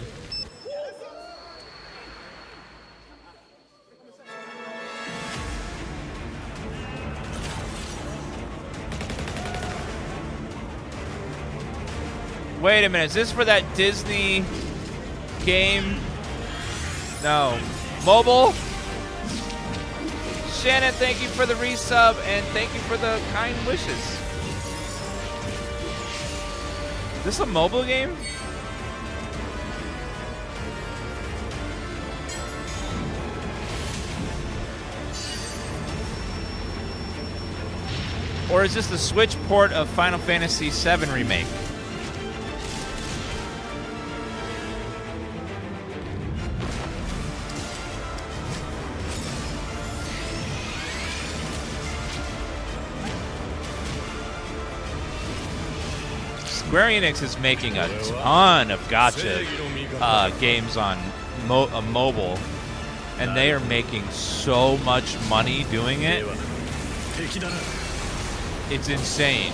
Wait a minute, is this for that Disney game No. Mobile. Shannon, thank you for the resub, and thank you for the kind wishes. Is this a mobile game? Or is this the Switch port of Final Fantasy VII Remake? Square Enix is making a ton of gacha games on mobile, and they are making so much money doing it. It's insane.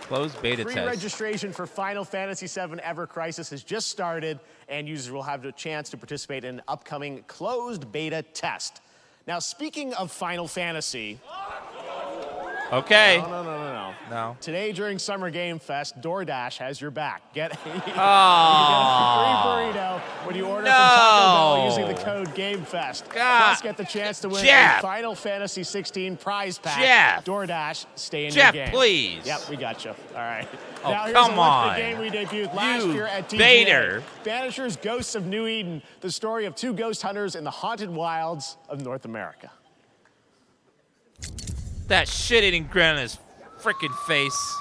Closed beta test. Pre-registration for Final Fantasy VII Ever Crisis has just started, and users will have the chance to participate in an upcoming closed beta test. Now, speaking of Final Fantasy... Okay. No. Today during Summer Game Fest, DoorDash has your back. Get a free burrito when you order from Taco Bell using the code GameFest. Plus, get the chance to win a Final Fantasy 16 prize pack. DoorDash, stay in your game. Please. Yep, we got you. All right. Oh, now, here's come on. The game we debuted last year at TGA. Vader. Banishers, Ghosts of New Eden, the story of two ghost hunters in the haunted wilds of North America. That shit-eating grin on his frickin' face.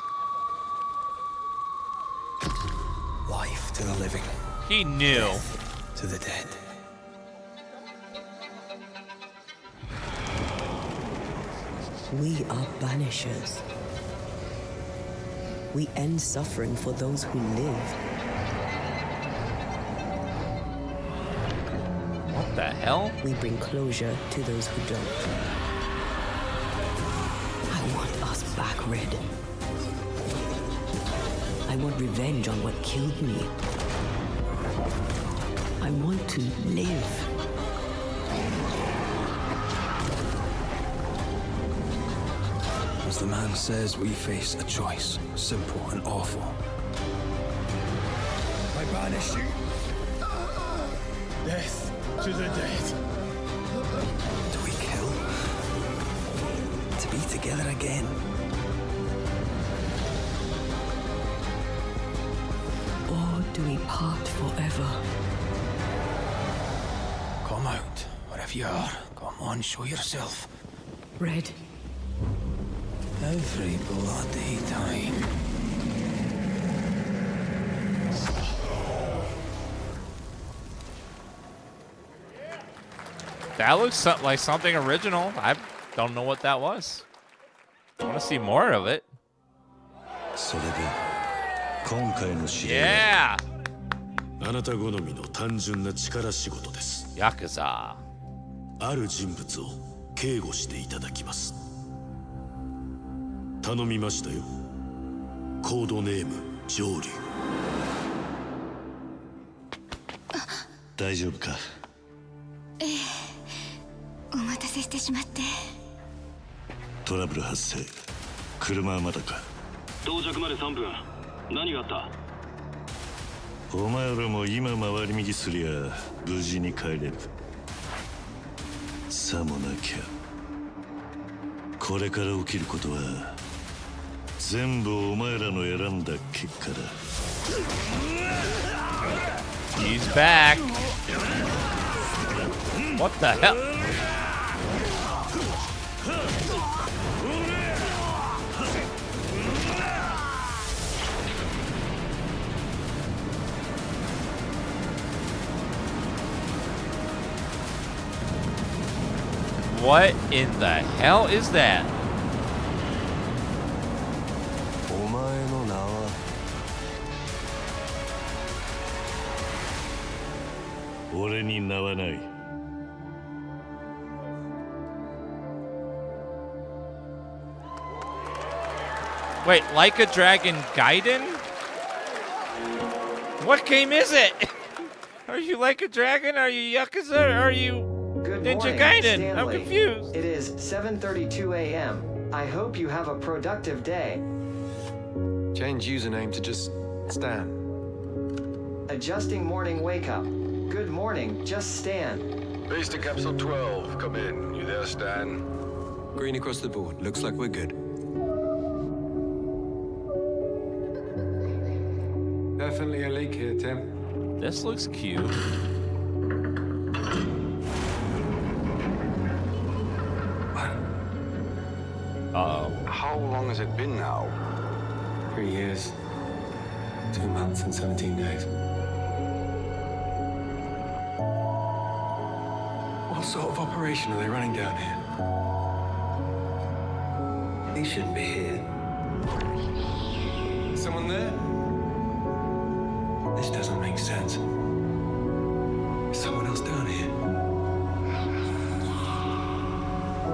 Life to the living. He knew. Death to the dead. We are banishers. We end suffering for those who live. What the hell? We bring closure to those who don't. I want us back, Red. I want revenge on what killed me. I want to live. As the man says, we face a choice, simple and awful. I banish you. Death to the dead. Do we kill? To be together again? Or do we part forever? Come out, wherever you are. Come on, show yourself. Red. Every bloody time. That looks like something original. I don't know what that was. I want to see more of it. Yeah. あなた好みの単純な力仕事です。ヤクザ。ある人物を警護していただきます。頼みましたよ。コードネーム上流。大丈夫か？お待たせしてしまって。トラブル発生。車はまだか？到着まで3分。何があった？お前らも今回り右すりゃ無事に帰れる。さもなきゃこれから起きることは全部お前らの選んだ結果だ。He's back. What the hell? What in the hell is that? お前の名は俺に名はない。Wait, like a Dragon Gaiden? What game is it? Are you like a dragon? Are you Yakuza? Are you Ninja Gaiden? I'm confused. It is 7:32 a.m. I hope you have a productive day. Change username to just Stan. Adjusting morning wake up. Good morning, just Stan. Base to Capsule 12, come in. You there, Stan? Green across the board. Looks like we're good. Definitely a leak here, Tim. This looks cute. Uh-oh. How long has it been now? 3 years, 2 months and 17 days. What sort of operation are they running down here? He shouldn't be here. Someone there? This doesn't make sense. Is someone else down here?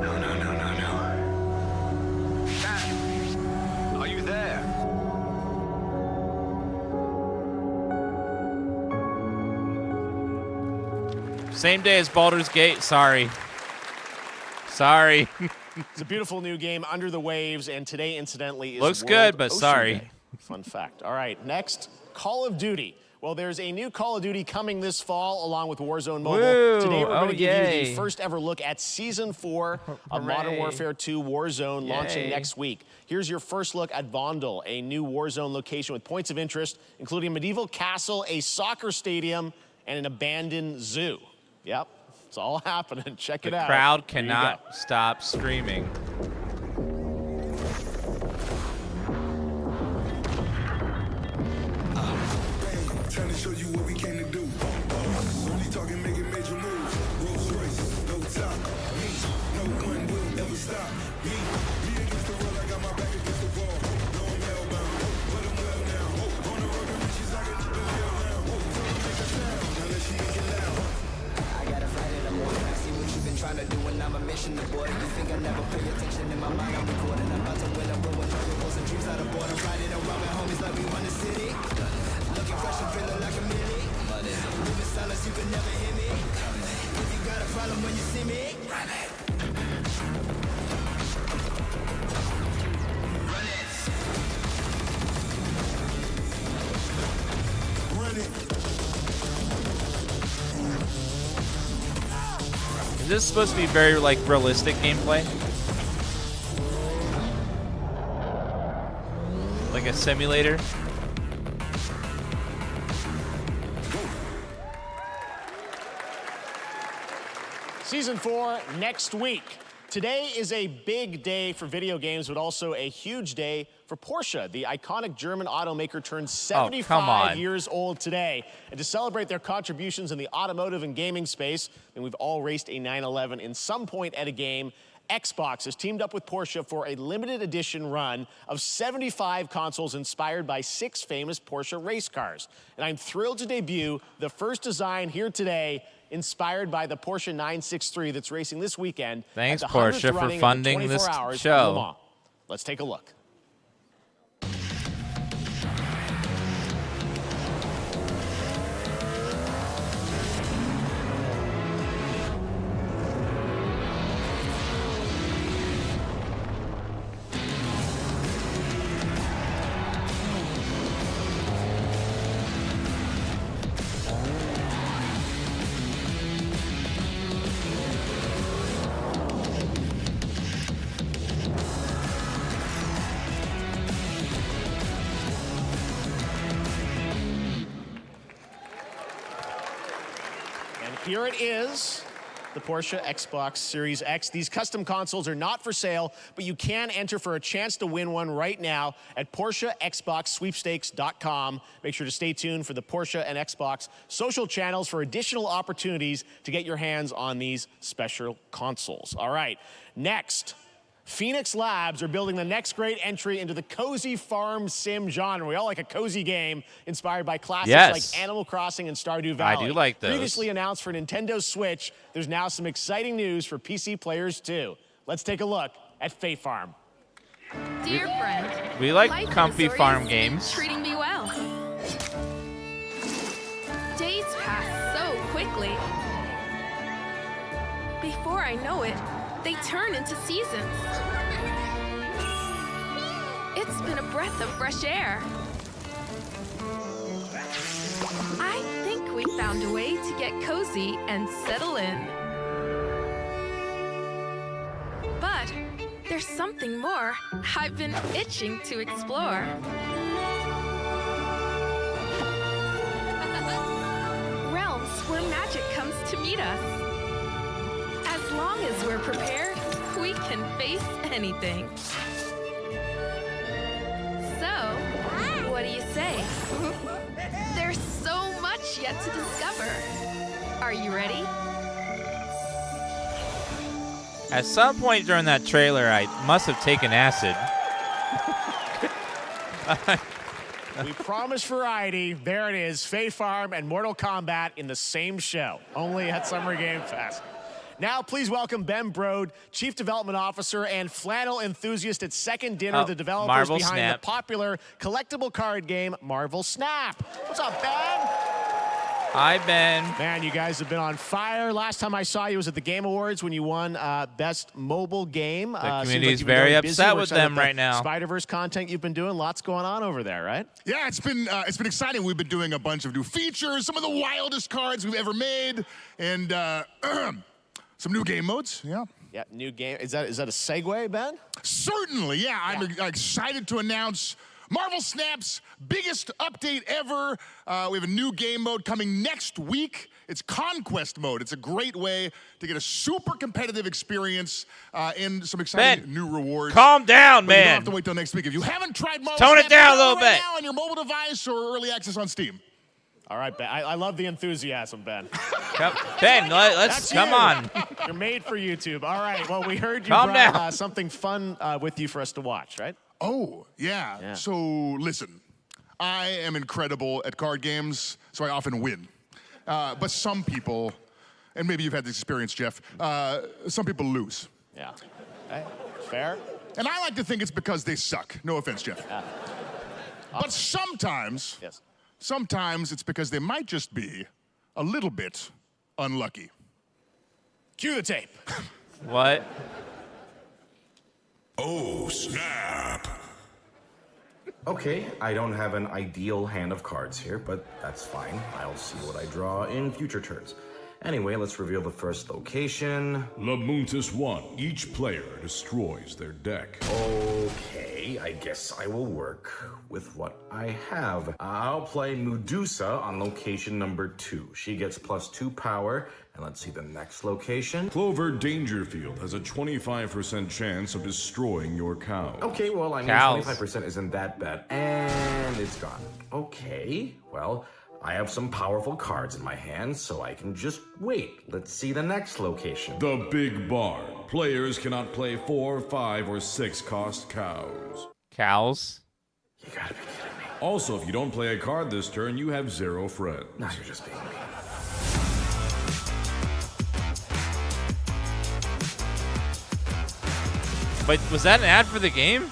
No. Stan! Are you there? Same day as Baldur's Gate. Sorry. It's a beautiful new game, Under the Waves, and today, incidentally, is Looks World good, but Ocean sorry. Day. Fun fact. All right, next, Call of Duty. Well, there's a new Call of Duty coming this fall, along with Warzone Mobile. Woo! Today, we're going to give you yay. the first ever look at Season 4 of Modern Hooray. Warfare 2 Warzone, launching Yay. next week. Here's your first look at Vondel, a new Warzone location with points of interest, including a medieval castle, a soccer stadium, and an abandoned zoo. Yep, it's all happening. Check it The out. crowd There you cannot stop screaming. Trying to show you what we came to do. Only talking, making major moves. Rolls Royce, no top. Me, no one will ever stop. Me against the world, I got my back against the wall. No, I'm hellbound, but I'm well now. On the road to riches, I get the hell now. Tell them make a sound, now let she get loud. I got a fight in the morning. I see what you've been trying to do, and I'm a mission to board. You think I never pay attention? In my mind, I'm recording. I'm about to win. I'm rolling up with some dreams out of board. I'm riding around with homies like we run the city. Looking fresh and feeling like a mini. Moving silence, you can never hear me. If you got a problem when you see me, run it. Is this supposed to be very like realistic gameplay? Like a simulator? Season 4 next week. Today is a big day for video games, but also a huge day for Porsche. The iconic German automaker turns 75 years old today. And to celebrate their contributions in the automotive and gaming space, and we've all raced a 911 in some point at a game, Xbox has teamed up with Porsche for a limited edition run of 75 consoles inspired by 6 famous Porsche race cars. And I'm thrilled to debut the first design here today, inspired by the Porsche 963 that's racing this weekend. Thanks, at the 100th Porsche, for running of the funding 24 this hours of show. Le Mans. Let's take a look. Here it is, the Porsche Xbox Series X. These custom consoles are not for sale, but you can enter for a chance to win one right now at PorscheXboxSweepstakes.com. Make sure to stay tuned for the Porsche and Xbox social channels for additional opportunities to get your hands on these special consoles. All right, next. Phoenix Labs are building the next great entry into the cozy farm sim genre. We all like a cozy game inspired by classics like Animal Crossing and Stardew Valley. I do like those. Previously announced for Nintendo Switch, there's now some exciting news for PC players too. Let's take a look at Fae Farm. Dear friend, We like life comfy in Missouri farm has games. been treating me well. Days pass so quickly. Before I know it, they turn into seasons. It's been a breath of fresh air. I think we found a way to get cozy and settle in. But there's something more I've been itching to explore. Realms where magic comes to meet us. As long as we're prepared, we can face anything. So, what do you say? There's so much yet to discover. Are you ready? At some point during that trailer, I must have taken acid. We promised variety. There it is. Fae Farm and Mortal Kombat in the same show, only at Summer Game Fest. Now, please welcome Ben Brode, Chief Development Officer and flannel enthusiast at Second Dinner, the developers Marvel behind Snap. the popular collectible card game, Marvel Snap. What's up, Ben? Hi, Ben. Man, you guys have been on fire. Last time I saw you was at the Game Awards when you won Best Mobile Game. The community's very upset with them right now. Spider-Verse content you've been doing, lots going on over there, right? Yeah, it's been exciting. We've been doing a bunch of new features, some of the wildest cards we've ever made, and some new game modes. Yeah. Yeah, new game. Is that a segue, Ben? Certainly, yeah. I'm excited to announce Marvel Snap's biggest update ever. We have a new game mode coming next week. It's Conquest mode. It's a great way to get a super competitive experience and some exciting new rewards. Calm down, but you don't man. have to wait till next week. If you haven't tried Marvel Tone it Snap, down a go little right bit. now on your mobile device or early access on Steam. All right, Ben. I love the enthusiasm, Ben. Ben, let's come on. You're made for YouTube. All right. Well, we heard you Calm brought down. something fun with you for us to watch, right? Oh, yeah. So listen, I am incredible at card games, so I often win. But some people, and maybe you've had this experience, Jeff, some people lose. Yeah. Okay. Fair. And I like to think it's because they suck. No offense, Jeff. Yeah. But sometimes, sometimes it's because they might just be a little bit unlucky. Cue the tape. What? Oh, snap. Okay, I don't have an ideal hand of cards here, but that's fine. I'll see what I draw in future turns. Anyway, let's reveal the first location. Lamuntis 1. Each player destroys their deck. Okay, I guess I will work with what I have. I'll play Medusa on location number 2. She gets +2 power. And let's see the next location. Clover Dangerfield has a 25% chance of destroying your cow. Okay, well, I mean, Cows. 25% isn't that bad. And it's gone. Okay, well, I have some powerful cards in my hand, so I can just wait. Let's see the next location. The Big Barn. Players cannot play 4, 5, or 6 cost cows. Cows? You gotta be kidding me. Also, if you don't play a card this turn, you have 0 friends. Now you're just being mean. Wait, was that an ad for the game?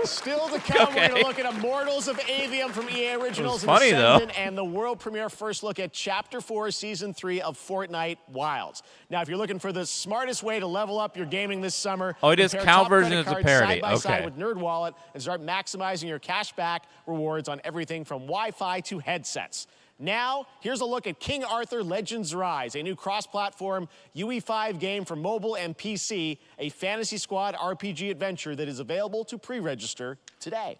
Still to come, we're Okay. going to look at Immortals of Aveum from EA Originals It was funny, and though. Ascendant, and the world premiere first look at Chapter 4, Season 3 of Fortnite Wilds. Now, if you're looking for the smartest way to level up your gaming this summer, Oh, it is compare cow top version credit as a cards parody. side by side Okay. with NerdWallet and start maximizing your cash back rewards on everything from Wi-Fi to headsets. Now, here's a look at King Arthur Legends Rise, a new cross-platform UE5 game for mobile and PC, a Fantasy Squad RPG adventure that is available to pre-register today.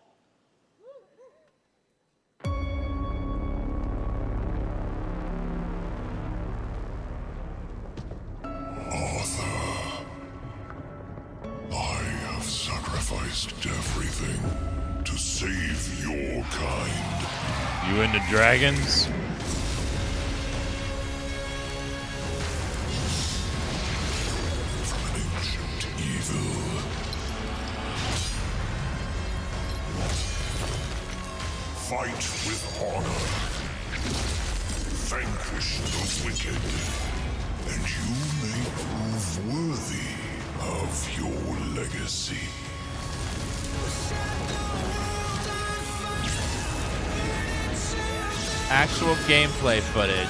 Arthur, I have sacrificed everything to save your kind. You into dragons? From an ancient evil. Fight with honor. Vanquish the wicked. And you may prove worthy of your legacy. Actual gameplay footage.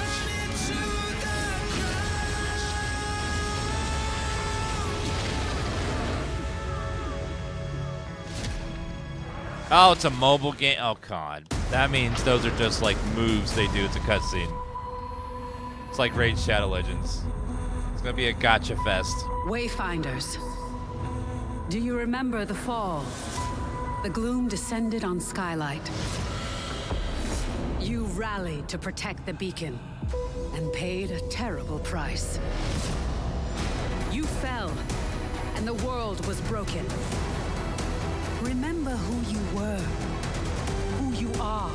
Oh, it's a mobile game. Oh, God. That means those are just like moves they do. It's a cutscene. It's like Raid Shadow Legends. It's gonna be a gotcha fest. Wayfinders, do you remember the fall? The gloom descended on Skylight. You rallied to protect the beacon and paid a terrible price. You fell, and the world was broken. Remember who you were, who you are,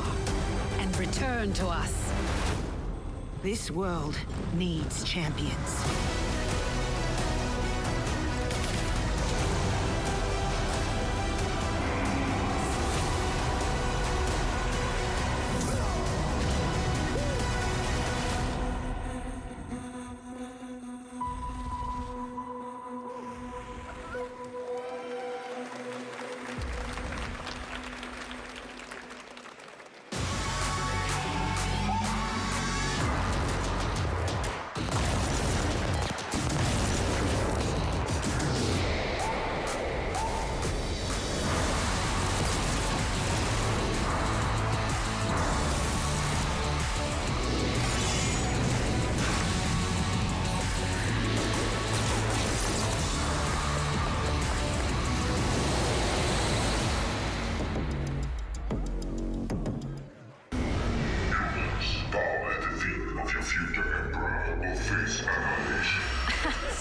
and return to us. This world needs champions.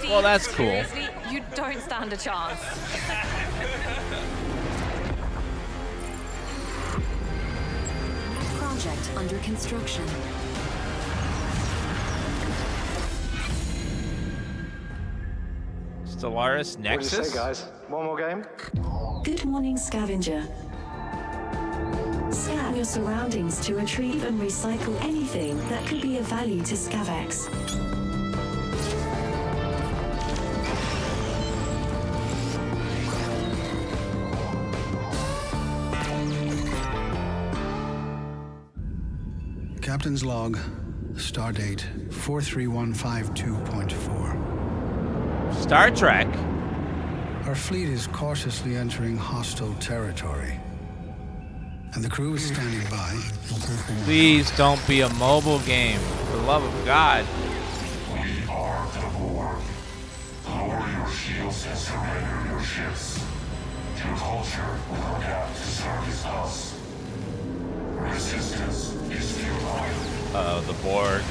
Well, that's cool. Seriously, you don't stand a chance. Project under construction. Stellaris Nexus? What do you say, guys? One more game? Good morning, scavenger. Scan your surroundings to retrieve and recycle anything that could be of value to Scavax. Captain's log, stardate 43152.4. Star Trek? Our fleet is cautiously entering hostile territory. And the crew is standing by. Please don't be a mobile game. For the love of God. We are the Borg. Lower your shields and surrender your ships. Your culture will adapt to service us. Resistance is futile. Uh-oh, the Borg.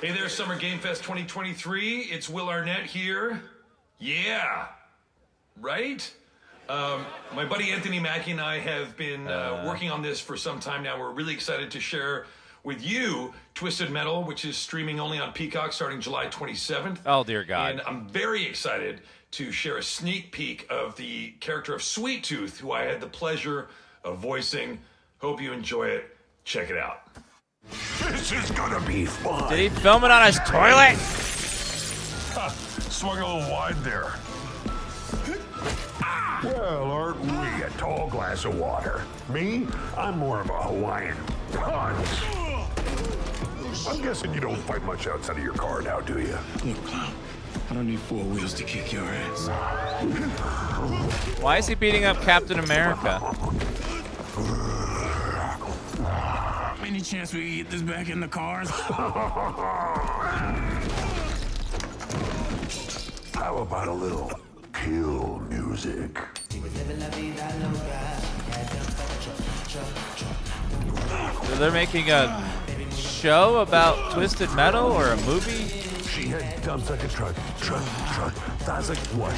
Hey there, Summer Game Fest 2023. It's Will Arnett here. Yeah, right? My buddy Anthony Mackie and I have been working on this for some time now. We're really excited to share with you Twisted Metal, which is streaming only on Peacock starting July 27th. Oh, dear God. And I'm very excited to share a sneak peek of the character of Sweet Tooth, who I had the pleasure of voicing. Hope you enjoy it. Check it out. This is gonna be fun. Did he film it on his toilet? Swung a little wide there. Well, aren't we a tall glass of water? Me? I'm more of a Hawaiian punch. I'm guessing you don't fight much outside of your car now, do you? Look, Clown, I don't need four wheels to kick your ass. Why is he beating up Captain America? Any chance we can get this back in the cars? How about a little kill music? So they're making a show about Twisted Metal or a movie? She had dumps like a truck. That's like what?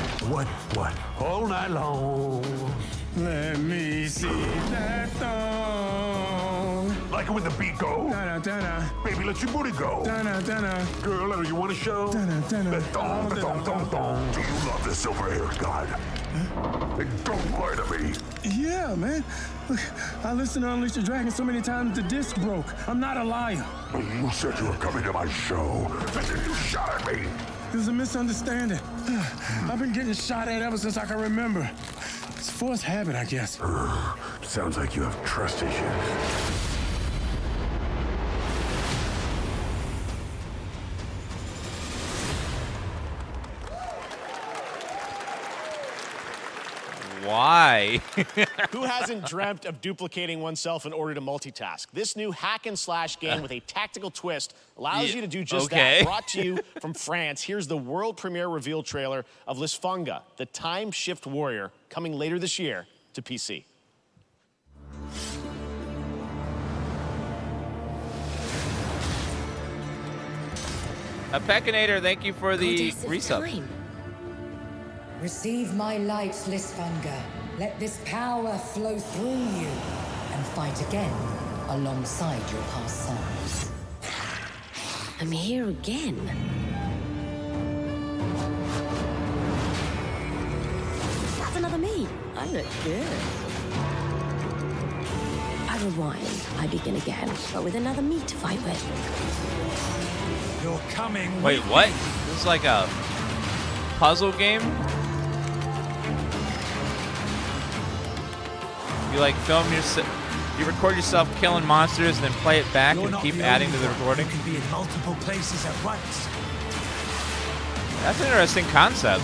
All night long. Let me see that thong. Like it when the beat go. Da-da-da-da. Baby, let your booty go. Da-da-da-da. Girl, you want a show? Da-da-da-da. The thong. Do you love the silver-haired god? They don't lie to me. Yeah, man. Look, I listened to Unleash the Dragon so many times the disc broke. I'm not a liar. You said you were coming to my show, and then you shot at me. There's a misunderstanding. I've been getting shot at ever since I can remember. It's forced habit, I guess. Sounds like you have trust issues. Why? Who hasn't dreamt of duplicating oneself in order to multitask? This new hack and slash game with a tactical twist allows you to do just that. Brought to you from France, here's the world premiere reveal trailer of Lisfunga, the time shift warrior, coming later this year to PC. A Peckinator, thank you for the resub. Receive my light, Lisfunga. Let this power flow through you and fight again alongside your past selves. I'm here again. That's another me. I look good. I rewind. I begin again, but with another me to fight with. You're coming. Wait, what? This is like a puzzle game? You like film yourself, you record yourself killing monsters and then play it back and keep adding to the recording? You can be in multiple places at once. That's an interesting concept.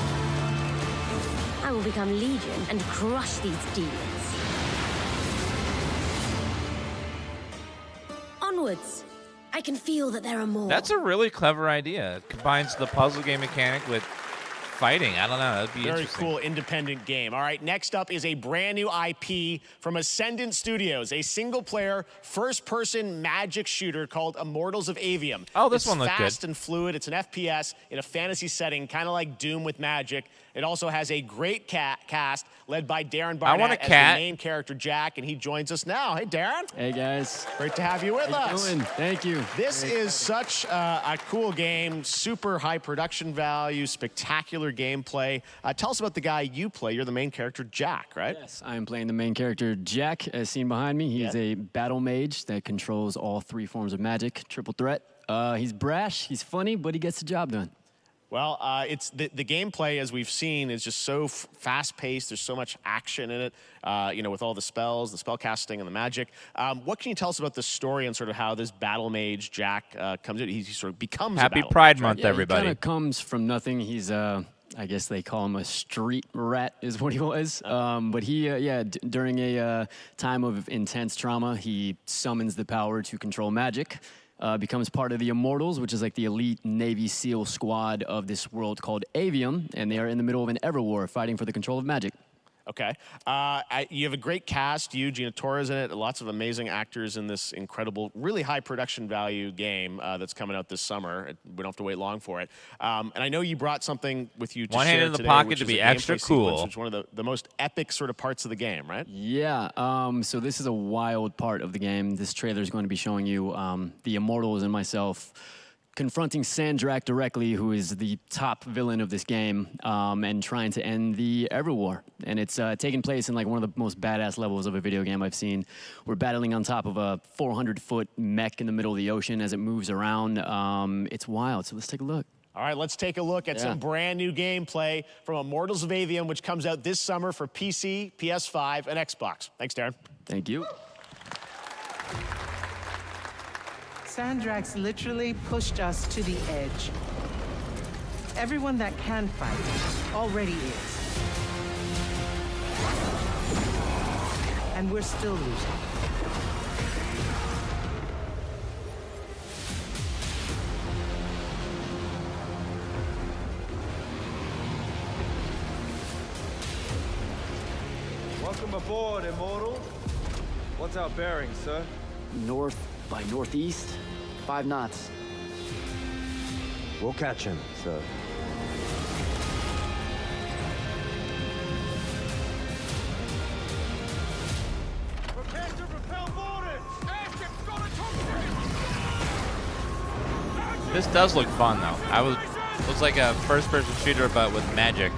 I will become Legion and crush these demons. Onwards. I can feel that there are more. That's a really clever idea. It combines the puzzle game mechanic with fighting. I don't know. That'd be Very interesting. cool independent game. All right, next up is a brand new IP from Ascendant Studios, a single-player, first-person magic shooter called Immortals of Aveum. Oh, this one looks good. It's fast and fluid. It's an FPS in a fantasy setting, kind of like Doom with magic. It also has a great cast led by Darren Barnett as the main character, Jack, and he joins us now. Hey, Darren. Hey, guys. Great to have you with How us. you doing? Thank you. This is such a cool game, super high production value, spectacular gameplay. Tell us about the guy you play. You're the main character, Jack, right? Yes, I am playing the main character, Jack, as seen behind me. He's a battle mage that controls all 3 forms of magic, triple threat. He's brash, he's funny, but he gets the job done. Well, it's the gameplay, as we've seen, is just so fast-paced. There's so much action in it, you know, with all the spells, the spell casting, and the magic. What can you tell us about the story and sort of how this battle mage, Jack, comes in? He sort of becomes Happy a battle Pride mage, Month, right? everybody. He kind of comes from nothing. He's, I guess they call him a street rat is what he was. But he, during a time of intense trauma, he summons the power to control magic. Becomes part of the Immortals, which is like the elite Navy SEAL squad of this world called Aveum, and they are in the middle of an Everwar fighting for the control of magic. Okay. You have a great cast. You, Gina Torres in it. Lots of amazing actors in this incredible, really high production value game that's coming out this summer. We don't have to wait long for it. And I know you brought something with you to One share hand in the today, pocket which to is be a extra gameplay cool. sequence, which is one of the most epic sort of parts of the game, right? Yeah, so this is a wild part of the game. This trailer is going to be showing you the Immortals and myself confronting Sandrak directly, who is the top villain of this game, and trying to end the Everwar. And it's taking place in like one of the most badass levels of a video game I've seen. We're battling on top of a 400-foot mech in the middle of the ocean as it moves around. It's wild, so let's take a look. All right, let's take a look at some brand new gameplay from Immortals of Aveum, which comes out this summer for PC, PS5, and Xbox. Thanks, Darren. Thank you. Sandrax literally pushed us to the edge. Everyone that can fight already is. And we're still losing. Welcome aboard, Immortal. What's our bearing, sir? North by northeast, 5 knots. We'll catch him, sir. Prepare to repel boarders! Airship's got a target! This does look fun, though. Looks like a first-person shooter, but with magic.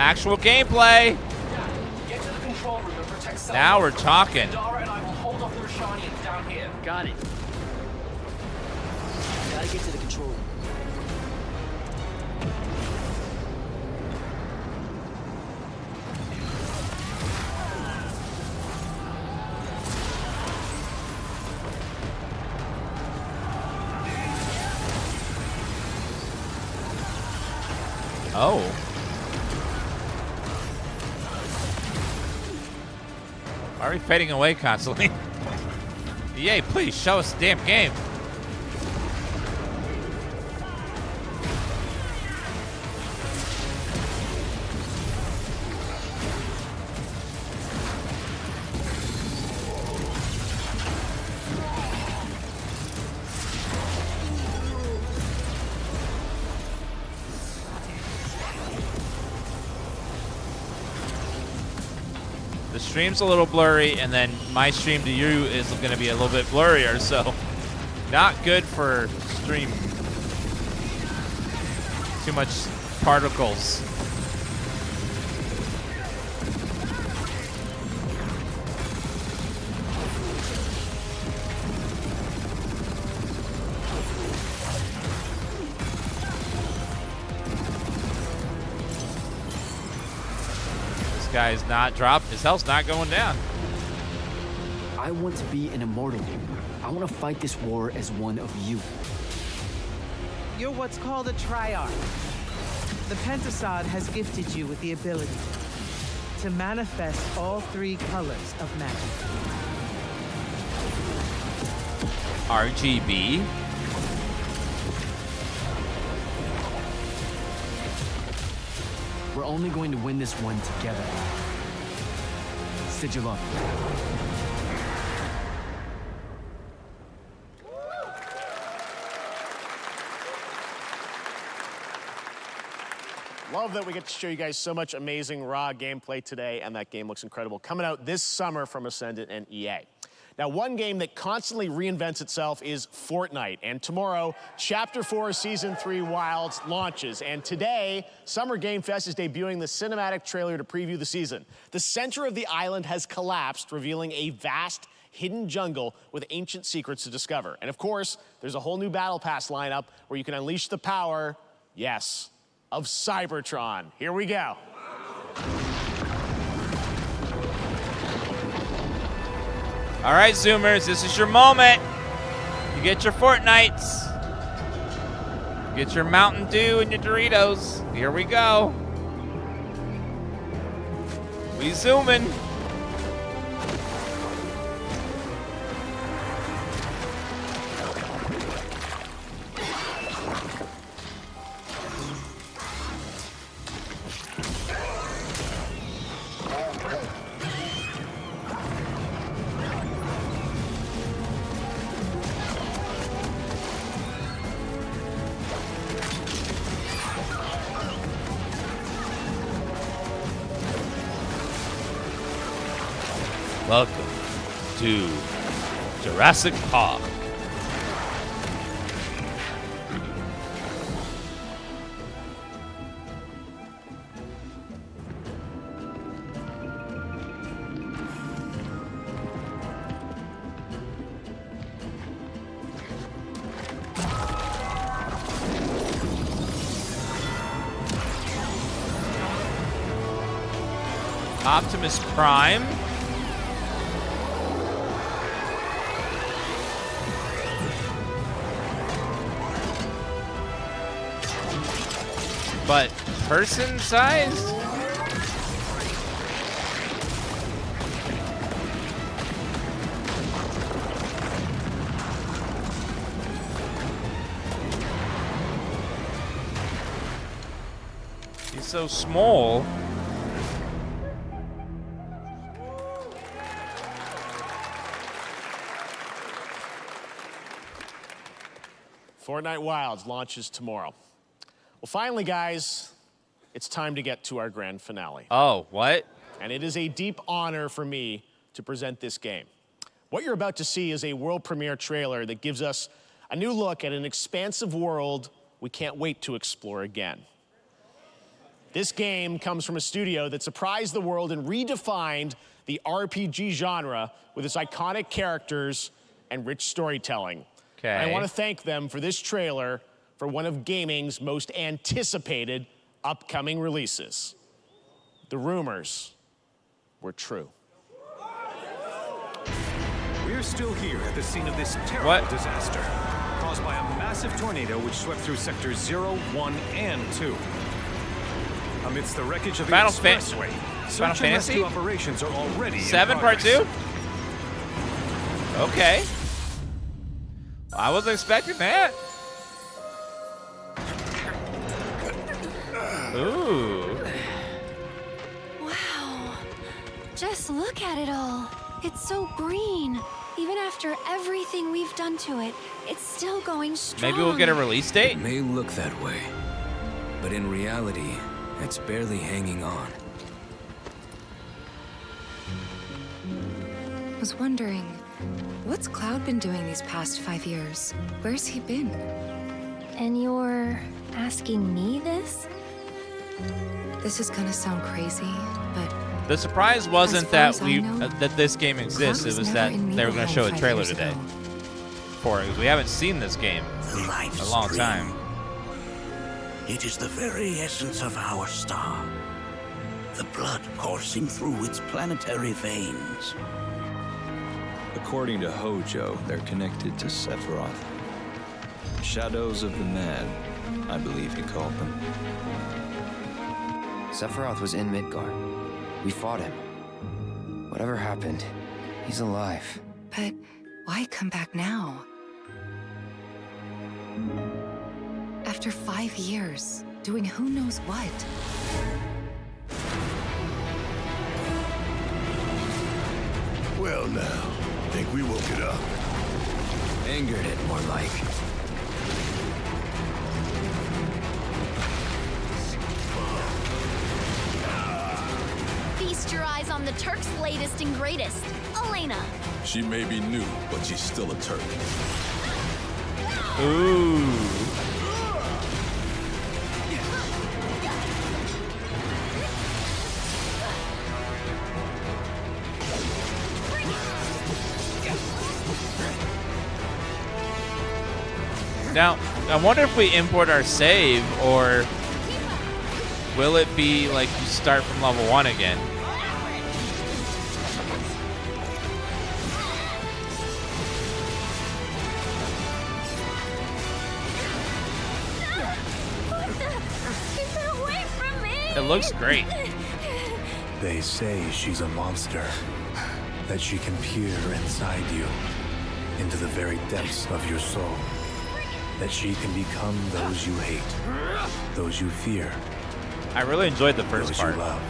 Actual gameplay. Get to the control room and protect Now we're talking. Dara and I will hold off the Rashanians down here. Got it. Gotta get to the control room. Oh. Why are we fading away constantly? EA, please show us the damn game. The stream's a little blurry, and then my stream to you is going to be a little bit blurrier, so not good for stream. Too much particles. This guy's not dropped. His health's not going down. I want to be an immortal. I want to fight this war as one of you. You're what's called a triarch. The Pentasod has gifted you with the ability to manifest all three colors of magic. RGB. We're only going to win this one together. Sigil up. Love that we get to show you guys so much amazing raw gameplay today, and that game looks incredible. Coming out this summer from Ascendant and EA. Now, one game that constantly reinvents itself is Fortnite. And tomorrow, Chapter 4 Season 3 Wilds launches. And today, Summer Game Fest is debuting the cinematic trailer to preview the season. The center of the island has collapsed, revealing a vast hidden jungle with ancient secrets to discover. And of course, there's a whole new Battle Pass lineup where you can unleash the power, yes, of Cybertron. Here we go. All right, Zoomers, this is your moment. You get your Fortnites. You get your Mountain Dew and your Doritos. Here we go. We zooming. Welcome to Jurassic Park. Optimus Prime. But person size? He's so small. Fortnite Wilds launches tomorrow. Well, finally, guys, it's time to get to our grand finale. Oh, what? And it is a deep honor for me to present this game. What you're about to see is a world premiere trailer that gives us a new look at an expansive world we can't wait to explore again. This game comes from a studio that surprised the world and redefined the RPG genre with its iconic characters and rich storytelling. Okay. And I want to thank them for this trailer for one of gaming's most anticipated upcoming releases. The rumors were true. We're still here at the scene of this terrible disaster caused by a massive tornado which swept through sectors 0, 1, and 2. amidst the wreckage of the Final expressway. Final Search and Fantasy? rescue operations are already 7 in part progress. 2? Okay. I wasn't expecting that. Ooh. Wow. Just look at it all. It's so green. Even after everything we've done to it, it's still going strong. Maybe we'll get a release date? It may look that way, but in reality, it's barely hanging on. I was wondering, what's Cloud been doing these past 5 years? Where's he been? And you're asking me this? This is gonna sound crazy, but The surprise wasn't As that far as I know, that this game exists. It was that they were going to show a trailer today for it. 'Cause we haven't seen this game in a long time. It is the very essence of our star. The blood coursing through its planetary veins. According to Hojo, they're connected to Sephiroth. Shadows of the Mad, I believe he called them. Sephiroth was in Midgard. We fought him. Whatever happened, he's alive. But why come back now? After 5 years, doing who knows what? Well now, think we woke it up. Angered it, more like. Feast your eyes on the Turk's latest and greatest, Elena. She may be new, but she's still a Turk. Ooh. Now, I wonder if we import our save, or will it be like you start from level 1 again? Keep it away from me! It looks great. They say she's a monster, that she can peer inside you, into the very depths of your soul, that she can become those you hate, those you fear. I really enjoyed the first those part. You love.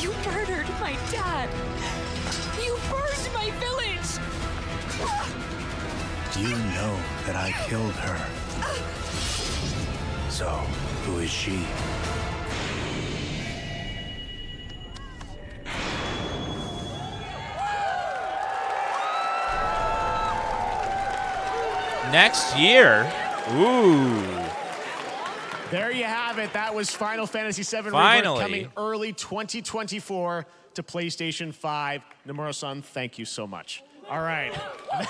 You murdered my dad! You burned my village! You know that I killed her. So, who is she? Next year? Ooh. There you have it. That was Final Fantasy VII Finally. Rebirth coming early 2024 to PlayStation 5. Nomura-san, thank you so much. All right,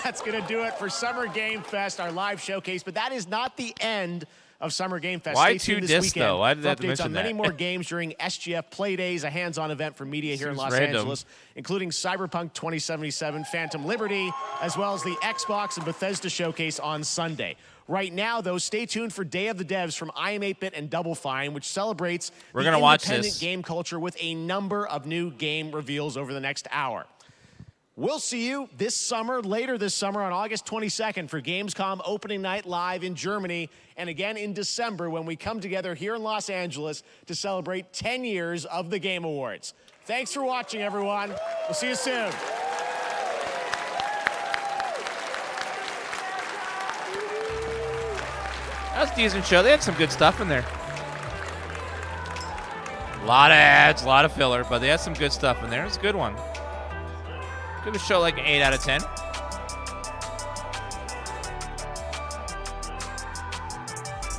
that's going to do it for Summer Game Fest, our live showcase. But that is not the end of Summer Game Fest. Why Stay tuned 2 this discs, weekend though? Why did they for have to updates mention on many that? more games during SGF Play Days, a hands-on event for media here in Seems Los random. Angeles, including Cyberpunk 2077, Phantom Liberty, as well as the Xbox and Bethesda showcase on Sunday. Right now, though, stay tuned for Day of the Devs from IM8bit and Double Fine, which celebrates We're the gonna watch independent this. game culture with a number of new game reveals over the next hour. We'll see you later this summer on August 22nd for Gamescom opening night live in Germany, and again in December when we come together here in Los Angeles to celebrate 10 years of the Game Awards. Thanks for watching, everyone. We'll see you soon. That was a decent show. They had some good stuff in there. A lot of ads, a lot of filler, but they had some good stuff in there. It was a good one. Give a show like an 8 out of 10.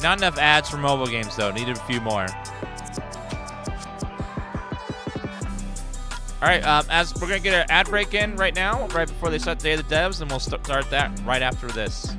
Not enough ads for mobile games, though. Needed a few more. All right, as we're going to get an ad break in right now, right before they start Day of the Devs, and we'll start that right after this.